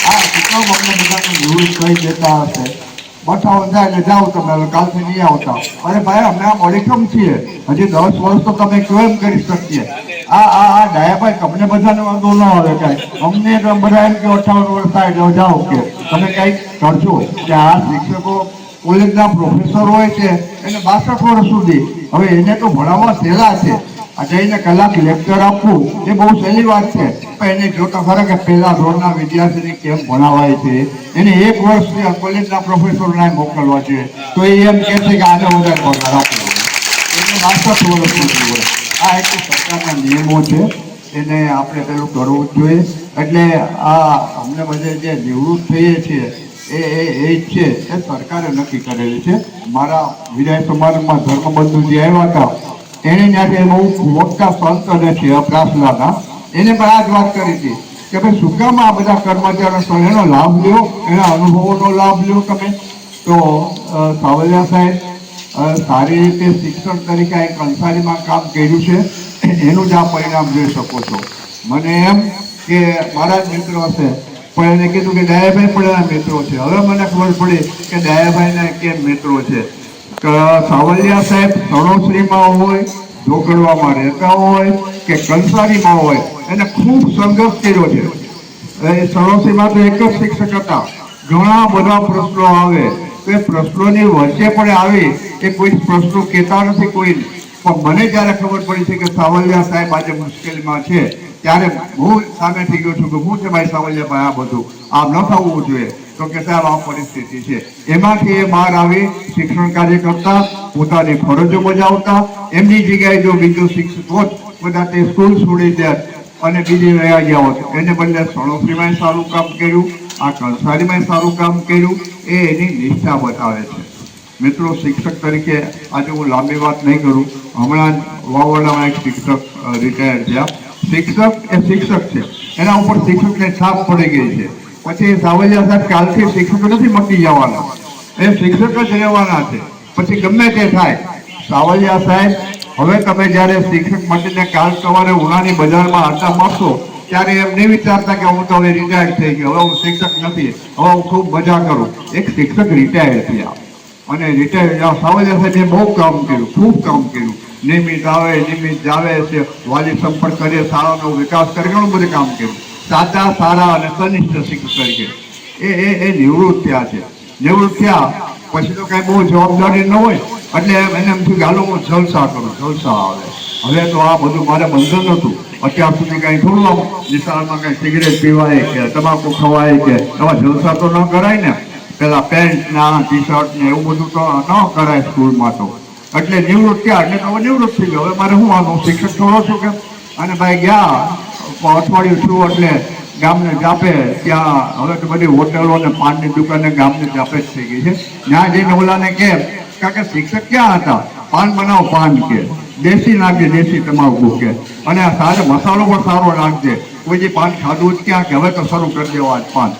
Speaker 8: આ શિક્ષકો અમને બધાને નિવૃત્ત કરી દેતા હશે. બઠાવન થાય એટલે જાઓ તમે, હવે કાલથી નહીં આવતા. અરે ભાઈ, અમે આ મોડીખમ છીએ, હજી 10 વર્ષ તો તમે કેમ કરી શકીએ? આ ડાયાભાઈ તમને બધાને વાંધો ન આવે કાંઈ. અમને બધા એમ કે 58 વર્ષ થાય એટલે જાઓ કે તમે કંઈક કરજો. કે આ શિક્ષકો કોલેજના પ્રોફેસર હોય છે એને 62 વર્ષ સુધી, હવે એને તો ભણાવવા સહેલા છે. આ જઈને કલાક લેક્ચર આપવું એ બહુ સહેલી વાત છે, પણ એને જોતા ખરા કે પહેલા ધોરણના વિદ્યાર્થીને કેમ ભણાવાય છે. એને 1 વર્ષ કોલેજના પ્રોફેસરોને મોકલવા જોઈએ તો એ એમ કહે છે કે આને વધારે પગાર આપવો. એને 62 વર્ષ સુધી હોય. આ એક સરકારના નિયમો છે, એને આપણે પેલું કરવું જ જોઈએ. એટલે આ અમને બધે જે નિવૃત્ત થઈએ છીએ એ છે એ સરકારે નક્કી કરેલી છે. મારા વિદાય સમારંભમાં ધર્મબંધુ જે આવ્યા હતા એને ત્યાંથી બહુ મોટા સંત અને છે અપરાસલાના, એને પણ આ જ વાત કરી હતી કે ભાઈ શું કામ આ બધા કર્મચારીઓ એનો લાભ લ્યો, એના અનુભવોનો લાભ લ્યો તમે. તો સાવલિયા સાહેબ સારી રીતે શિક્ષણ તરીકે એક અંસારીમાં કામ કર્યું છે, એનું જ આ પરિણામ જોઈ શકો છો. મને એમ કે મારા જ મિત્રો છે પણ એને કીધું કે દયાભાઈ પણ એના મિત્રો છે. હવે મને ખબર પડી કે દયાભાઈના કેમ મિત્રો છે. સાવલિયા સાહેબ સણોસરીમાં હોય, ઢોકળવામાં રહેતા હોય કે કંસારીમાં હોય, એને ખૂબ સંઘર્ષ કર્યો છે. એ સણોસરીમાં તો એક જ શિક્ષક હતા. ઘણા બધા પ્રશ્નો આવે તો એ પ્રશ્નોની વચ્ચે પણ આવી એ કોઈ પ્રશ્નો કહેતા નથી કોઈ. પણ મને જ્યારે ખબર પડી છે કે સાવલિયા સાહેબ આજે મુશ્કેલીમાં છે ત્યારે હું સામે થઈ ગયો છું કે હું છે ભાઈ સાવલિયાભાઈ, આ બધું આમ ન થવું જોઈએ. તો કે સાહેબ આ પરિસ્થિતિ છે. એમાંથી એ બહાર આવી શિક્ષણ કાર્ય કરતા, પોતાની ફરજો બજાવતા. એમની જગ્યાએ જો બીજો શિક્ષક હોત બધા તે સ્કૂલ છોડી દે અને બીજી રહ્યા ગયા હોત. એને બદલે સણોસરીમાં સારું કામ કર્યું, આ કંસારીમાં સારું કામ કર્યું. એ એની નિષ્ઠા બતાવે છે. મિત્રો, શિક્ષક તરીકે આજે હું લાંબી વાત નહીં કરું. હમણાં જ વાવોડામાં એક શિક્ષક રિટાયર થયા. શિક્ષક એ શિક્ષક છે, એના ઉપર શિક્ષકને છાપ પડી ગઈ છે. પછી સાવલિયા સાહેબ કાલથી શિક્ષકો નથી મટી જવાના, એ શિક્ષક જ રહેવાના છે. પછી ગમે તે થાય. સાવલિયા સાહેબ હવે તમે જ્યારે શિક્ષક મટીને કાલ સવારે ઉનાની બજારમાં આટા મારશો ત્યારે એમ નહીં વિચારતા કે હું તો હવે રિટાયર થઈ ગયો, હવે હું શિક્ષક નથી, હવે હું ખૂબ મજા કરું. એક શિક્ષક રિટાયર થયા અને રિટાયર સાવલિયા સાહેબે બહુ કામ કર્યું, ખૂબ કામ કર્યું. નિયમિત આવે, નિયમિત જાવે છે, વાલી સંપર્ક કરે, શાળાનો વિકાસ કરે, ઘણું બધું કામ કર્યું. સાચા, સારા અને કનિષ્ઠ શિક્ષક તરીકે એ નિવૃત્ત થયા છે. નિવૃત્ત થયા પછી તો કાંઈ બહુ જવાબદારી ન હોય એટલે એને એમ થયું કે હાલો હું જલસા કરું, જલસા આવે. હવે તો આ બધું મારે બંધન હતું. અત્યાર સુધી કાંઈ થોડું આમ નિશાળમાં કાંઈ સિગરેટ પીવાય કે તમાકુ ખવાય કે એવા જલસા તો ન કરાય ને. પેલા પેન્ટ ના ટી શર્ટ ને એવું બધું તો ન કરાય સ્કૂલમાં તો. એટલે નિવૃત્ત થયા એટલે તો નિવૃત્ત થઈ ગયો. હવે મારે શું આનું શિક્ષક થોડો છું કે. અને ભાઈ ગયા અઠવાડિયું થયું એટલે ગામને જાપે ત્યાં હવે તો બધી હોટલો ને પાનની દુકાને ગામને જાપે જ થઈ ગઈ છે. ત્યાં જઈને ઓલાને કે કારણ કે શિક્ષક ક્યાં હતા, પાન બનાવો પાન કે, દેશી નાખજે દેશી તમાકુ કે, અને આ સારો મસાલો પણ સારો નાખજે. કોઈ જે પાન ખાધું જ ક્યાં કે હવે તો શરૂ કરી દેવા આજ પાન.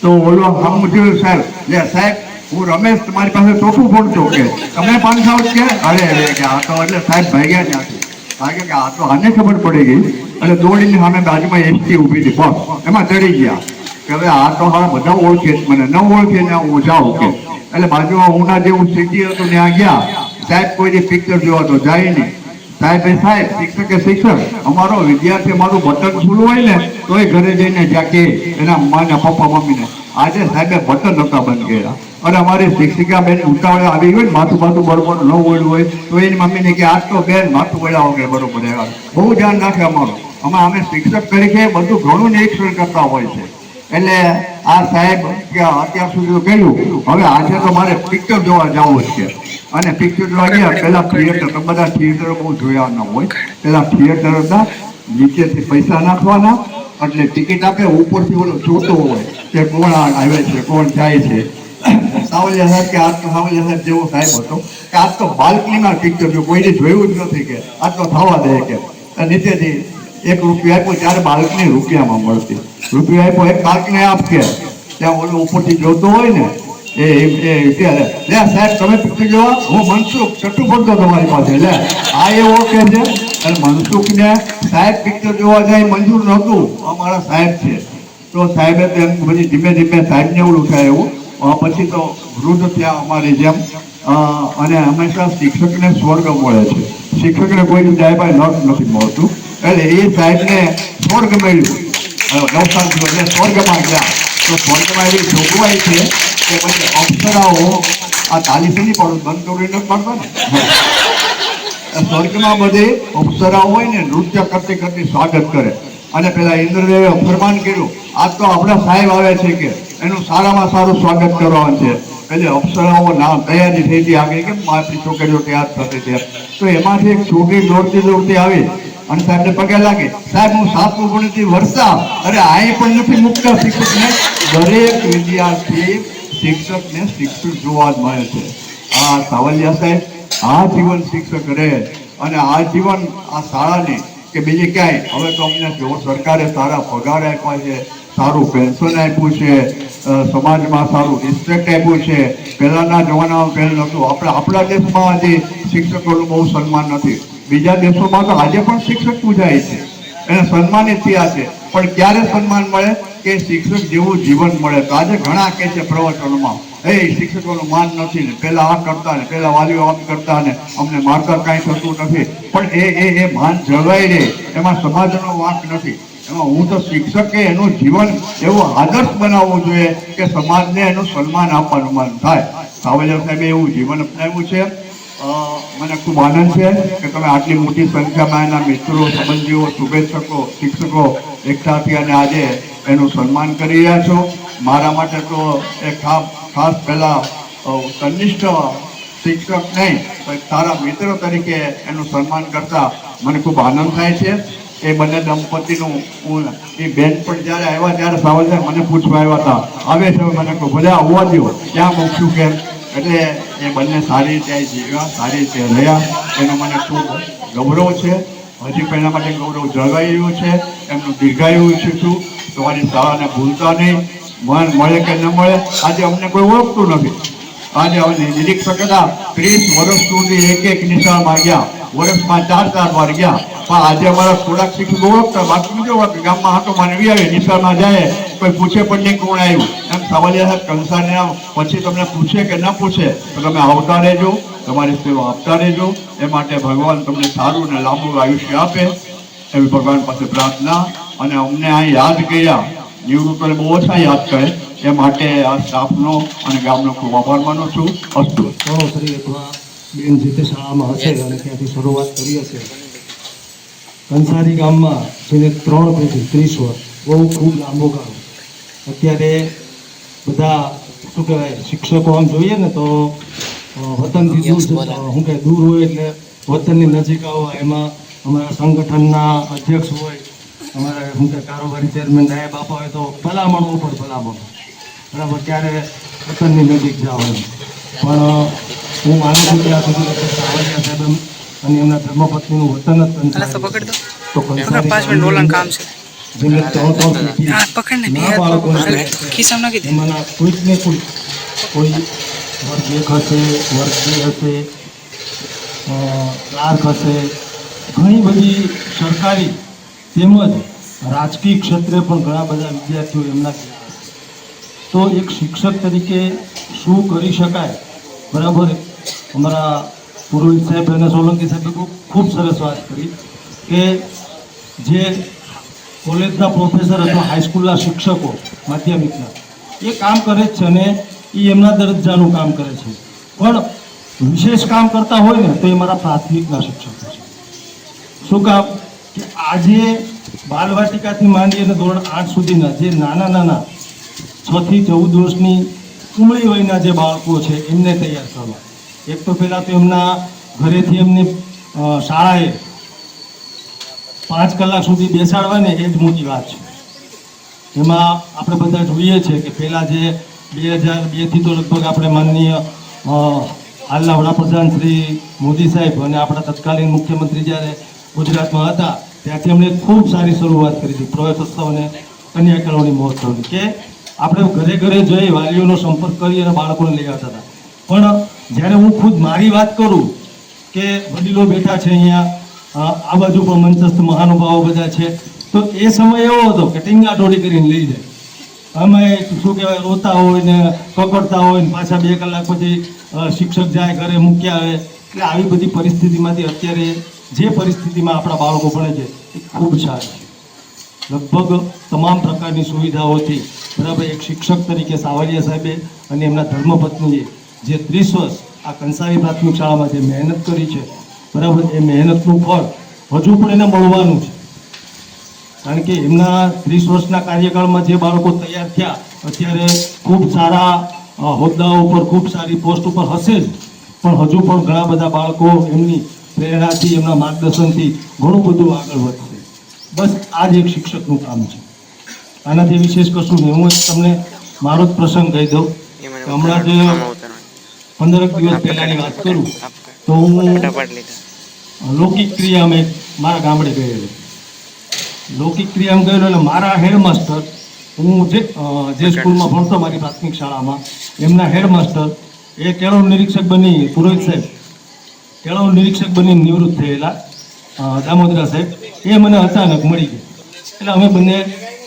Speaker 8: તો ઓલો હમ થયું સાહેબ, લે સાહેબ હું રમેશ તમારી પાસે ચોખ્ખું પડતો કે તમે પાન ખાવ કે, અરે કે આ તો એટલે સાહેબ ભાગ્યા ત્યાંથી કારણ કે આ તો આને ખબર પડી ગઈ. એટલે દોડીને સામે બાજુમાં એસટી ઊભી હતી બસ, એમાં ચડી ગયા કે હવે આ તો હા બધા ઓળખે જ મને, ન ઓળખે ને હું જાઉં કે. એટલે બાજુમાં ઉના જેવું સિટી હતું ત્યાં ગયા. સાહેબ કોઈ પિક્ચર જોવા તો જાય નહીં. સાહેબ શિક્ષક કે શિક્ષક અમારો વિદ્યાર્થી અમારું બટન ખુલ્લું હોય ને તોય ઘરે જઈને જ્યાં કે એના માના પપ્પા મમ્મીને આજે સાહેબે બટન નહોતા બંધ કર્યા. અને અમારી શિક્ષિકા બેન ઉતાવળે આવી હોય ને માથું બરોબર ન ઓળ્યું હોય તો એની મમ્મીને કે આજ તો બેન માથું ઓળ્યા વગર બરોબર આવ્યા. બહુ ધ્યાન રાખે અમારું. અમે શિક્ષક તરીકે બધું ઘણું નિરીક્ષણ કરતા હોય છે. એટલે આ સાહેબ કે અત્યાર સુધી કહ્યું હવે આજે તો મારે પિક્ચર જોવા જવું જ છે. અને પિક્ચર જોવા ગયા પેલા થિયેટર, તો બધા થિયેટરો બહુ જોયા ન હોય. પેલા થિયેટર હતા નીચેથી પૈસા નાખવાના એટલે ટિકિટ આપે, ઉપરથી ઓલો જોતો હોય કે કોણ આવે છે કોણ જાય છે. સાવલિયા સાહેબ કે આજ તો સાવલિયા સાહેબ જેવો સાહેબ હતો કે આજ તો બાલ્કનીમાં પિક્ચર જો કોઈને જોયું જ નથી કે આજ તો થવા દે કે. નીચેથી ₹1 આપ્યો ત્યારે બાલ્કની રૂપિયામાં મળતી. રૂપિયા આપ્યો એક બાલ્કની આપ કે ત્યાં ઓલો ઉપરથી જોતો હોય ને લે સાહેબ તમે પિક્ચર જોવા, હું મનસુખ છઠ્ઠું પડતો તમારી પાસે. લે આ એવો કે છે. અને મનસુખને સાહેબ પિક્ચર જોવા જાય મંજૂર નહોતું, અમારા સાહેબ છે. તો સાહેબે તો એમ બધી ધીમે ધીમે સાહેબને એવું થાય એવું. પછી તો વૃદ્ધ થયા અમારી જેમ. અને હંમેશા શિક્ષકને સ્વર્ગ મળે છે, શિક્ષકને કોઈ જાયભાઈ નથી મળતું. એટલે એ સાહેબને સ્વર્ગ મળ્યું નવસારી એટલે સ્વર્ગમાં ગયા. તો સ્વર્ગમાં એવી જોગવાઈ છે કે પછી અપ્સરાઓ આ તાલી નહીં પાડું બંધ કરી નથી પાડતો ને. સ્વર્ગમાં બધી અપ્સરાઓ હોય ને નૃત્ય કરતી કરતી સ્વાગત કરે. અને પેલા ઇન્દ્રદેવે ફરમાન કર્યું આજ તો આપણા સાહેબ આવે છે કે એનું સારામાં સારું સ્વાગત કરવાનું છે. એટલે અપ્સરાઓ નામ તૈયારી થઈ હતી આગળ કેમ આપણી છોકરીઓ તૈયાર થતી છે. તો એમાંથી એક છોકરી દોડતી આવી અને સાહેબને પગે લાગે, સાહેબ હું 7મું ભણતી વર્ષા, અરે અહીં પણ નથી મુકતા શિક્ષકને. દરેક વિદ્યાર્થી શિક્ષકને શિક્ષક જોવા જ મળે છે. આ સાવલિયા સાહેબ આ જીવન શિક્ષક રહે અને આ જીવન આ શાળાની કે બીજી ક્યાંય. હવે તો અમને જો સરકારે સારા પગાર આપ્યા છે, સારું પેન્શન આપ્યું છે, સમાજમાં સારું રિસ્પેક્ટ આપ્યું છે. પહેલાના જમાનામાં પહેલું નહોતું. આપણા દેશમાં હજી શિક્ષકોનું બહુ સન્માન નથી. બીજા દેશોમાં તો આજે પણ શિક્ષક પૂજાય છે, એને સન્માનિત થયા છે. પણ ક્યારે સન્માન મળે કે શિક્ષક જેવું જીવન મળે. તો આજે ઘણા કહે છે પ્રવચનોમાં શિક્ષકોનું માન નથી ને, પેલા આ કરતા ને પેલા વાલીઓ આમ કરતા ને અમને મારતા કાંઈ થતું નથી. પણ એ માન જળવાઈ રહે એમાં સમાજનો વાંક નથી. એમાં હું તો શિક્ષકે એનું જીવન એવો આદર્શ બનાવવું જોઈએ કે સમાજને એનું સન્માન આપવાનું મન થાય. સાવલિયા સાહેબે એવું જીવન અપનાવ્યું છે. મને ખૂબ આનંદ છે કે તમે આટલી મોટી સંખ્યામાં એના મિત્રો, સંબંધીઓ, શુભેચ્છકો, શિક્ષકો એકઠા થઈ અને આજે એનું સન્માન કરી રહ્યા છો. મારા માટે તો એ ખાસ પહેલાં કનિષ્ઠ શિક્ષક નહીં પણ સારા મિત્ર તરીકે એનું સન્માન કરતા મને ખૂબ આનંદ થાય છે. એ બંને દંપતીનું એ બેન પણ જ્યારે આવ્યા ત્યારે સાવલિયા મને પૂછવા આવ્યા હતા, આવે છે મને કહું ભલે આવવા દો, ક્યાં મૂકશું કેમ. એટલે એ બંને સારી રીતે જીવ્યા, સારી રીતે રહ્યા, એનો મને ખૂબ ગૌરવ છે. હજી પણ એના માટે ગૌરવ જળવાઈ રહ્યું છે. એમનું દીર્ઘાયુ ઈચ્છું છું. તમારી શાળાને ભૂલતા નહીં. મન મળે કે ન મળે આજે અમને કોઈ ઓળખતું નથી. આજે અમે નિરીક્ષક હતા 30 વર્ષ સુધી એક નિશાળમાં ગયા, વર્ષમાં 4 વાર ગયા. પણ આજે અમારા થોડાક શિક્ષકો ઓળખતા, બાકી બીજો ઓળખ ગામમાં હાટો માનવી આવે નિશાળમાં જાય કોઈ પૂછે પણ નહીં કોણ આવ્યું. એમ સાવલિયા સાહેબ કંસારના પછી તમને પૂછે કે ન પૂછે તો તમે આવતા રહેજો, તમારી સેવા આપતા રહેજો. એ માટે ભગવાન તમને સારું ને લાંબુ આયુષ્ય આપે એવી ભગવાન પાસે પ્રાર્થના. અને અમને અહીં યાદ કર્યા, નિવૃત્તોને બહુ ઓછા યાદ કરે એ માટે આ સ્ટાફનો અને ગામનો ખૂબ આભાર માનું છું. અસ્તુ.
Speaker 9: બેન જે તે શાળામાં હશે અને ત્યાંથી શરૂઆત કરી હશે. કંસારી ગામમાં જેને 3 પેઢી 30 વર્ષ બહુ ખૂબ લાંબો ગાળો. અત્યારે બધા શું કહેવાય શિક્ષકો આમ જોઈએ ને તો વતનથી દૂર શું કહે દૂર હોય એટલે વતનની નજીક આવવા. એમાં અમારા સંગઠનના અધ્યક્ષ હોય, અમારા શું કહે કારોબારી ચેરમેન નાયબ બાપા હોય તો ભલામણો ઉપર ભલામણો બરાબર ત્યારે વતનની નજીક જાઓ એમ. પણ હું માનું છું કે આ સુધી ડૉક્ટર સાવલિયા સાહેબ અને એમના ધર્મપત્નીનું વતન જ કંસારી તો જેમને 3 પેઢી ના બાળકોને એમાંના કોઈક ને કોઈ વર્ગ 1 હશે, વર્ગ 2 હશે, ક્લાર્ક હશે, ઘણી બધી સરકારી તેમજ રાજકીય ક્ષેત્રે પણ ઘણા બધા વિદ્યાર્થીઓ એમના ગયા હશે. તો એક શિક્ષક તરીકે શું કરી શકાય બરાબર. અમારા પુરોહિત સાહેબ અને સોલંકી સાહેબે ખૂબ સરસ વાત કરી કે જે કોલેજના પ્રોફેસર અથવા હાઈસ્કૂલના શિક્ષકો માધ્યમિકના એ કામ કરે જ છે અને એ એમના દરજ્જાનું કામ કરે છે. પણ વિશેષ કામ કરતા હોય ને તો એ મારા પ્રાથમિકના શિક્ષકો છે. શું કામ કે આજે બાલવાટિકાથી માંડી અને ધોરણ 8 સુધીના જે નાના 6 થી 14 વર્ષની ઉંમરી વયના જે બાળકો છે એમને તૈયાર કરવા. એક તો પહેલાં તો એમના ઘરેથી એમને શાળાએ 5 કલાક સુધી બેસાડવા ને એ જ મોટી વાત છે. એમાં આપણે બધા જોઈએ છે કે પહેલાં જે 2002થી તો લગભગ આપણે માનનીય હાલના વડાપ્રધાન શ્રી મોદી સાહેબ અને આપણા તત્કાલીન મુખ્યમંત્રી જ્યારે ગુજરાતમાં હતા ત્યાંથી એમણે ખૂબ સારી શરૂઆત કરી હતી પ્રવેશોત્સવ અને કન્યા કેળવણી મહોત્સવની કે આપણે ઘરે ઘરે જઈ વાલીઓનો સંપર્ક કરી અને બાળકોને લઈ આવતા હતા. પણ જ્યારે હું ખુદ મારી વાત કરું કે વડીલો બેઠા છે અહીંયા, આ બાજુ પણ મંચસ્થ મહાનુભાવો બધા છે, તો એ સમય એવો હતો કે ટીંગાટોળી કરીને લઈ જાય. અમે શું કહેવાય રોતા હોય ને કકડતા હોય ને પાછા 2 કલાક પછી શિક્ષક જાય ઘરે મૂક્યા આવે. એટલે આવી બધી પરિસ્થિતિમાંથી અત્યારે જે પરિસ્થિતિમાં આપણા બાળકો ભણે છે એ ખૂબ સારી છે. લગભગ તમામ પ્રકારની સુવિધાઓથી બરાબર એક શિક્ષક તરીકે સાવલિયા સાહેબે અને એમના ધર્મપત્નીએ જે 30 વર્ષ આ કંસારી પ્રાથમિક શાળામાં જે મહેનત કરી છે બરાબર એ મહેનતનું ફળ હજુ પણ એને મળવાનું છે. કારણ કે એમના 30 વર્ષના કાર્યકાળમાં જે બાળકો તૈયાર થયા અત્યારે ખૂબ સારા હોદ્દાઓ ઉપર ખૂબ સારી પોસ્ટ ઉપર હશે જ, પણ હજુ પણ ઘણા બધા બાળકો એમની પ્રેરણાથી એમના માર્ગદર્શનથી ઘણું બધું આગળ વધશે. બસ આ જ એક શિક્ષકનું કામ છે. આનાથી વિશેષ કશું નહીં. હું તમને મારો જ પ્રસંગ કહી દઉં કે હમણાં જે 15 દિવસ પહેલાંની વાત કરું તો હું લૌકિક ક્રિયામાં મારા ગામડે ગયેલો. લૌકિક ક્રિયામાં ગયેલો એટલે મારા હેડમાસ્ટર, હું જે સ્કૂલમાં ભણતો મારી પ્રાથમિક શાળામાં, એમના હેડમાસ્ટર એ કેળવણી નિરીક્ષક બની પુરોહિત સાહેબ કેળવણી નિરીક્ષક બની નિવૃત્ત થયેલા દામોદરા સાહેબ એ મને અચાનક મળી ગયા. એટલે અમે બંને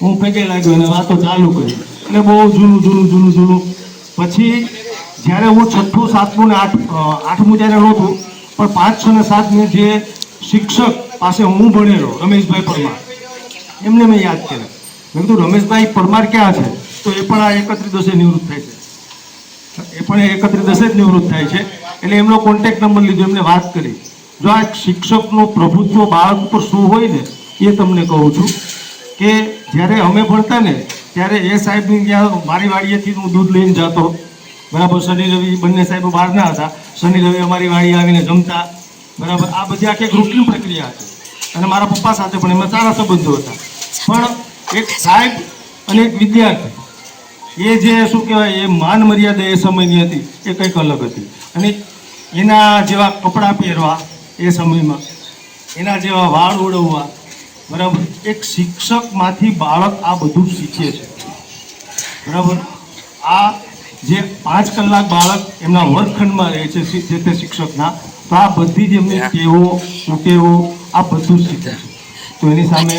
Speaker 9: હું પેકે લાગ્યો અને વાતો ચાલુ કરી. એટલે બહુ જૂનું પછી જ્યારે હું 6ઠું 7મું ને 8મું જ્યારે નહોતું પણ 5, 6 ને 7 ને જે શિક્ષક પાસે હું ભણેલો રમેશભાઈ પરમાર એમને મેં યાદ કર્યા. મેં કીધું રમેશભાઈ પરમાર ક્યાં છે? તો એ પણ આ 31 નિવૃત્ત થાય છે. એ પણ 31 જ નિવૃત્ત થાય છે. એટલે એમનો કોન્ટેક્ટ નંબર લીધો, એમને વાત કરી. જો આ શિક્ષકનું પ્રભુત્વ બાળક ઉપર શું હોય ને એ તમને કહું છું કે જ્યારે અમે ભણતા ને ત્યારે એ સાહેબની ત્યાં મારી વાડીએથી હું દૂધ લઈને જતો બરાબર. શનિ રવિ બંને સાહેબો બહાર ના હતા. શનિ રવિ અમારી વાડી આવીને જમતા બરાબર. આ બધી આખી એક રૂટીન પ્રક્રિયા હતી. અને મારા પપ્પા સાથે પણ એમાં સારા સંબંધો હતા. પણ એક સાહેબ અને એક વિદ્યાર્થી એ જે શું કહેવાય એ માન મર્યાદા એ સમયની હતી એ કંઈક અલગ હતી. અને એના જેવા કપડાં પહેરવા એ સમયમાં, એના જેવા વાળ ઓળવવા બરાબર. એક શિક્ષકમાંથી બાળક આ બધું શીખે છે બરાબર. આ જે 5 કલાક બાળક એમના વર્ગખંડમાં રહે છે જે તે શિક્ષકના, તો આ બધી જ એમની ટેવો ઉટેવો આ બધું જ શીખે છે. તો એની સામે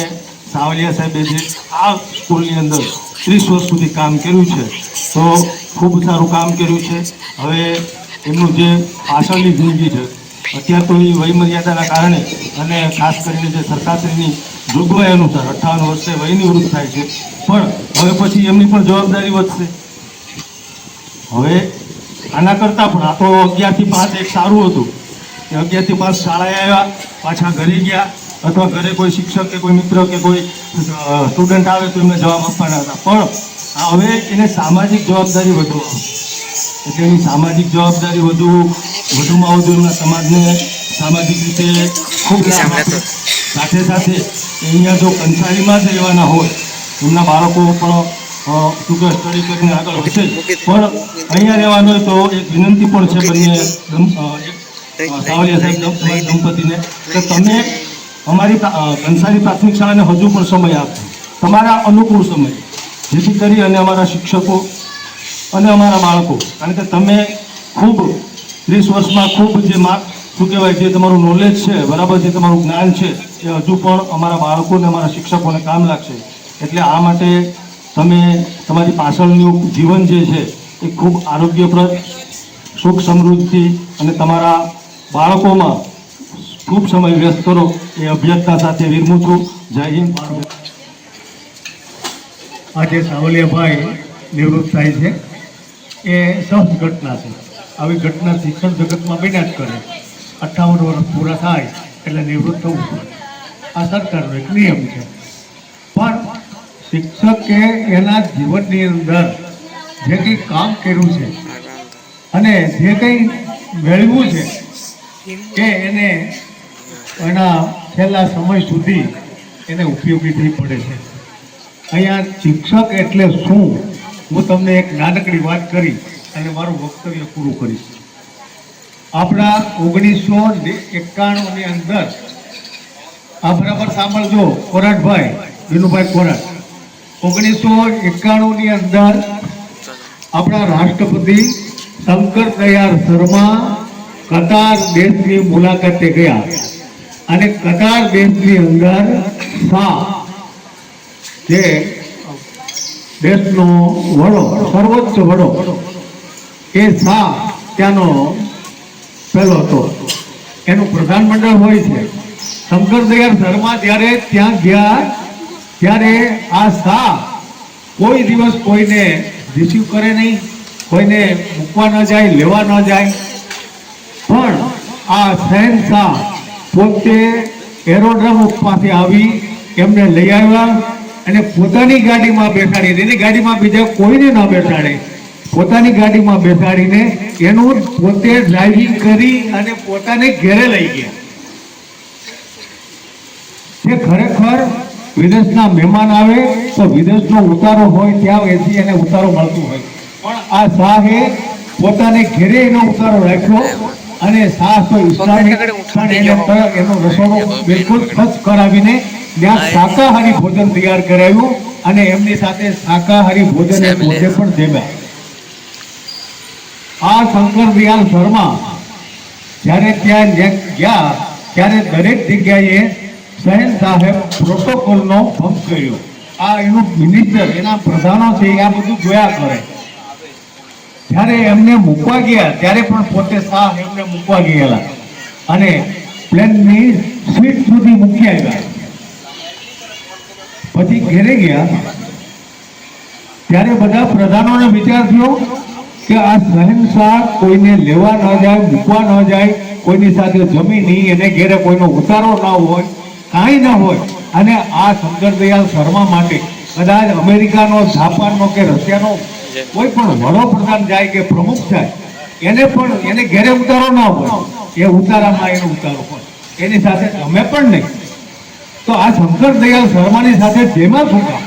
Speaker 9: સાવલિયા સાહેબે જે આ સ્કૂલની અંદર 30 વર્ષ સુધી કામ કર્યું છે તો ખૂબ સારું કામ કર્યું છે. હવે એમનું જે પાછળની જિંદગી છે અત્યારે તો એ વયમર્યાદાના કારણે અને ખાસ કરીને જે સરકારશ્રીની જોગવાઈ અનુસાર 58 વર્ષે વય નિવૃત્ત થાય છે. પણ હવે પછી એમની પણ જવાબદારી વધશે. હવે આના કરતાં પણ આ તો 11 થી 5 એક સારું હતું કે 11 થી 5 શાળાએ આવ્યા, પાછા ઘરે ગયા, અથવા ઘરે કોઈ શિક્ષક કે કોઈ મિત્ર કે કોઈ સ્ટુડન્ટ આવે તો એમને જવાબ આપવાના હતા. પણ હવે એને સામાજિક જવાબદારી વધુ આવે, એટલે એની સામાજિક જવાબદારી વધુમાં વધુ એમના સમાજને સામાજિક રીતે ખૂબ લાભ આપે. સાથે સાથે અહીંયા જો કંસારીમાં જ રહેવાના હોય, એમના બાળકો પણ સ્ટડી કરીને આગળ વધશે, પણ અહીંયા રહેવાનું હોય તો એક વિનંતી પણ છે બંને સાવલિયા સાહેબ દંપતીને કે તમે અમારી કંસારી પ્રાથમિક શાળાને હજુ પણ સમય આપો, તમારા અનુકૂળ સમય, જેથી કરી અને અમારા શિક્ષકો અને અમારા બાળકો, કારણ કે તમે ખૂબ 30 વર્ષમાં ખૂબ જે શું કહેવાય, જે તમારું નોલેજ છે, બરાબર, જે તમારું જ્ઞાન છે, એ હજુ પણ અમારા બાળકોને અમારા શિક્ષકોને કામ લાગશે. એટલે આ માટે તમે તમારી પાછળનું જીવન જે છે એ ખૂબ આરોગ્યપ્રદ, સુખ સમૃદ્ધિ અને તમારા બાળકોમાં ખૂબ સમય વ્યસ્ત કરો એ અભ્યર્થના સાથે વિરમું છું. જય હિન્દ.
Speaker 10: આજે સાવલિયાભાઈ નિવૃત્ત થાય છે એ સહજ ઘટના છે. આવી ઘટના શિક્ષણ જગતમાં બન્યા જ કરે. 58 વર્ષ પૂરા થાય એટલે નિવૃત્ત થવું પડે. આ સરકારનો એક નિયમ છે. પણ શિક્ષકે એના જીવનની અંદર જે કંઈ કામ કર્યું છે અને જે કંઈ મેળવ્યું છે કે એને એના છેલ્લા સમય સુધી એને ઉપયોગી થઈ પડે છે. અહીંયા શિક્ષક એટલે શું, હું તમને એક નાનકડી વાત કરી અને મારું વક્તવ્ય પૂરું કરીશ. આપણા 1991ની અંદર, આ બરાબર સાંભળજો કોરાટભાઈ, વિનુભાઈ કોરાટ, 1991ની અંદર આપણા રાષ્ટ્રપતિ શંકર દયાળ શર્મા કતાર દેશની મુલાકાતે ગયા અને કતાર દેશની અંદર શાહ, જે દેશનો વડો, સર્વોચ્ચ વડો, એ શાહ ત્યાંનો પહેલો હતો. એનું પ્રધાનમંડળ હોય છે. શંકર દયાળ શર્મા જ્યારે ત્યાં ગયા ત્યારે આ શાહ કોઈ દિવસ કોઈને રિસીવ કરે નહીં, કોઈને મૂકવા ન જાય, લેવા ન જાય. પણ આ શહેનશાહ પોતે એરોડ્રમ પાસે આવી એમને લઈ આવ્યા અને પોતાની ગાડીમાં બેસાડીને, એની ગાડીમાં બીજા કોઈને ન બેસાડે, પોતાની ગાડીમાં બેસાડીને એનું પોતે ડ્રાઇવિંગ કરી અને પોતાને ઘેરે લઈ ગયા. જે ખરેખર વિદેશના મહેમાન આવે તો વિદેશનો ઉતારો હોય ત્યાં એથી એને ઉતારો મળતું હોય, પણ આ શાહે પોતાને ઘેરે એનો ઉતારો રાખ્યો અને શાહ તો ઇસ્લામિક એનો રસોડો બિલકુલ ખર્ચ કરાવીને ત્યાં શાકાહારી ભોજન તૈયાર કરાવ્યું અને એમની સાથે શાકાહારી ભોજન એ પોતે પણ જમ્યા. આ શંકર દયાળ શર્મા જ્યારે ત્યાં ગયા ત્યારે દરેક જગ્યાએ શહેન સાહેબ પ્રોટોકોલનો ભંગ કર્યો. આ એનું મિનિસ્ટર, એના પ્રધાનો છે, આ બધું જોયા કરે. જ્યારે એમને મૂકવા ગયા ત્યારે પણ પોતે શાહ એમને મૂકવા ગયેલા અને પ્લેનની સીટ સુધી મૂકી આવ્યા. પછી ઘેરે ગયા ત્યારે બધા પ્રધાનોને વિચાર થયો કે આ શહેનશાહ કોઈને લેવા ન જાય, મૂકવા ન જાય, કોઈની સાથે જમી નહીં, એને ઘેરે કોઈનો ઉતારો ના હોય, કાંઈ ન હોય. અને આ શંકર દયાળ શર્મા માટે કદાચ અમેરિકાનો, જાપાનનો કે રશિયાનો કોઈ પણ વડાપ્રધાન જાય કે પ્રમુખ જાય, એને પણ એને ઘેરે ઉતારો ના હોય, એ ઉતારામાં એનો ઉતારો હોય, એની સાથે તમે પણ નહીં. તો આ શંકર દયાળ શર્માની સાથે જેમાં શું કામ?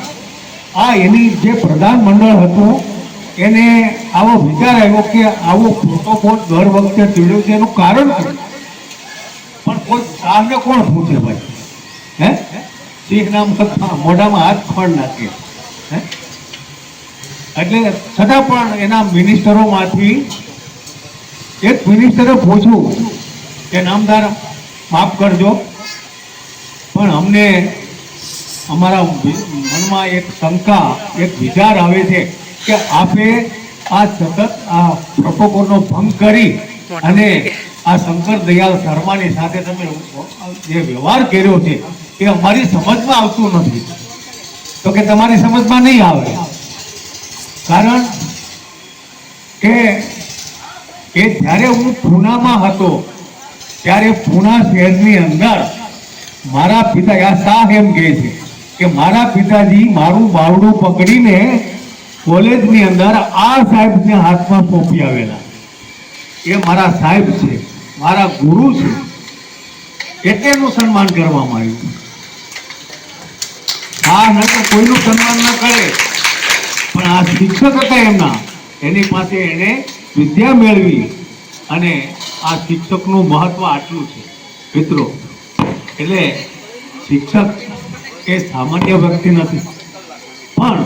Speaker 10: આ એની જે પ્રધાન મંડળ હતું એને આવો વિચાર આવ્યો કે આવો પ્રોટોકોલ દર વખતે ચીડ્યું છે, એનું કારણ શું? પણ કોઈ શાહને કોણ પૂછે ભાઈ? હે, સિંહ નામ મોઢામાં હાથ ખડ નાખે. એટલે છતાં પણ એના મિનિસ્ટરોમાંથી એક મિનિસ્ટરે પૂછ્યું કે નામદાર માફ કરજો, પણ અમને અમારા મનમાં એક શંકા, એક વિચાર આવે છે કે આપે આ સતત આ પ્રોટોકોલનો ભંગ કરી અને આ શંકર દયાળ શર્માની સાથે તમે જે વ્યવહાર કર્યો છે એ અમારી સમજમાં આવતું નથી. તો કે તમારી સમજમાં નહીં આવે, કારણ કે કે જ્યારે હું પૂનામાં હતો ત્યારે પૂના શહેરની અંદર મારા પિતા આ શાહ એમ કહે છે કે મારા પિતાજી મારું બાવડું પકડીને કોલેજની અંદર આ સાહેબને હાથમાં સોંપી આવેલા. એ મારા સાહેબ છે, મારા ગુરુ છે, એટલે એનું સન્માન કરવામાં આવ્યું. હા, ન તો કોઈનું સન્માન ન કરે, પણ આ શિક્ષક હતા એમના, એની પાસે એને વિદ્યા મેળવી, અને આ શિક્ષકનું મહત્વ આટલું છે મિત્રો. એટલે શિક્ષક એ સામાન્ય વ્યક્તિ નથી, પણ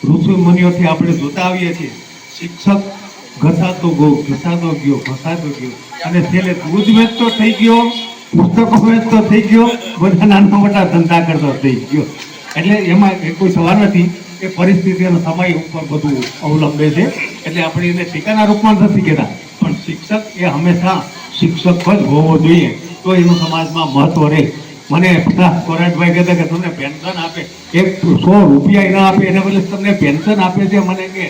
Speaker 10: ઋષિ મુનિઓથી આપણે જોતા આવીએ છીએ શિક્ષક ઘસાતો ગયો, અને છેલ્લે દૂધ વેચતો થઈ ગયો, પુસ્તકો વેચતો થઈ ગયો, બધા નાના મોટા ધંધા કરતો થઈ ગયો. એટલે એમાં કોઈ સવાલ નથી, એ પરિસ્થિતિ અને સમય ઉપર બધું અવલંબે છે. એટલે આપણે એને ટીકાના રૂપમાં નથી કહેતા, પણ શિક્ષક એ હંમેશા શિક્ષક જ હોવો જોઈએ, તો એનું સમાજમાં મહત્વ રહે. મને કોરાટભાઈ કહેતા કે તમને પેન્શન આપે, 100 રૂપિયા ના આપે, એને બદલે તમને પેન્શન આપે છે. મને કે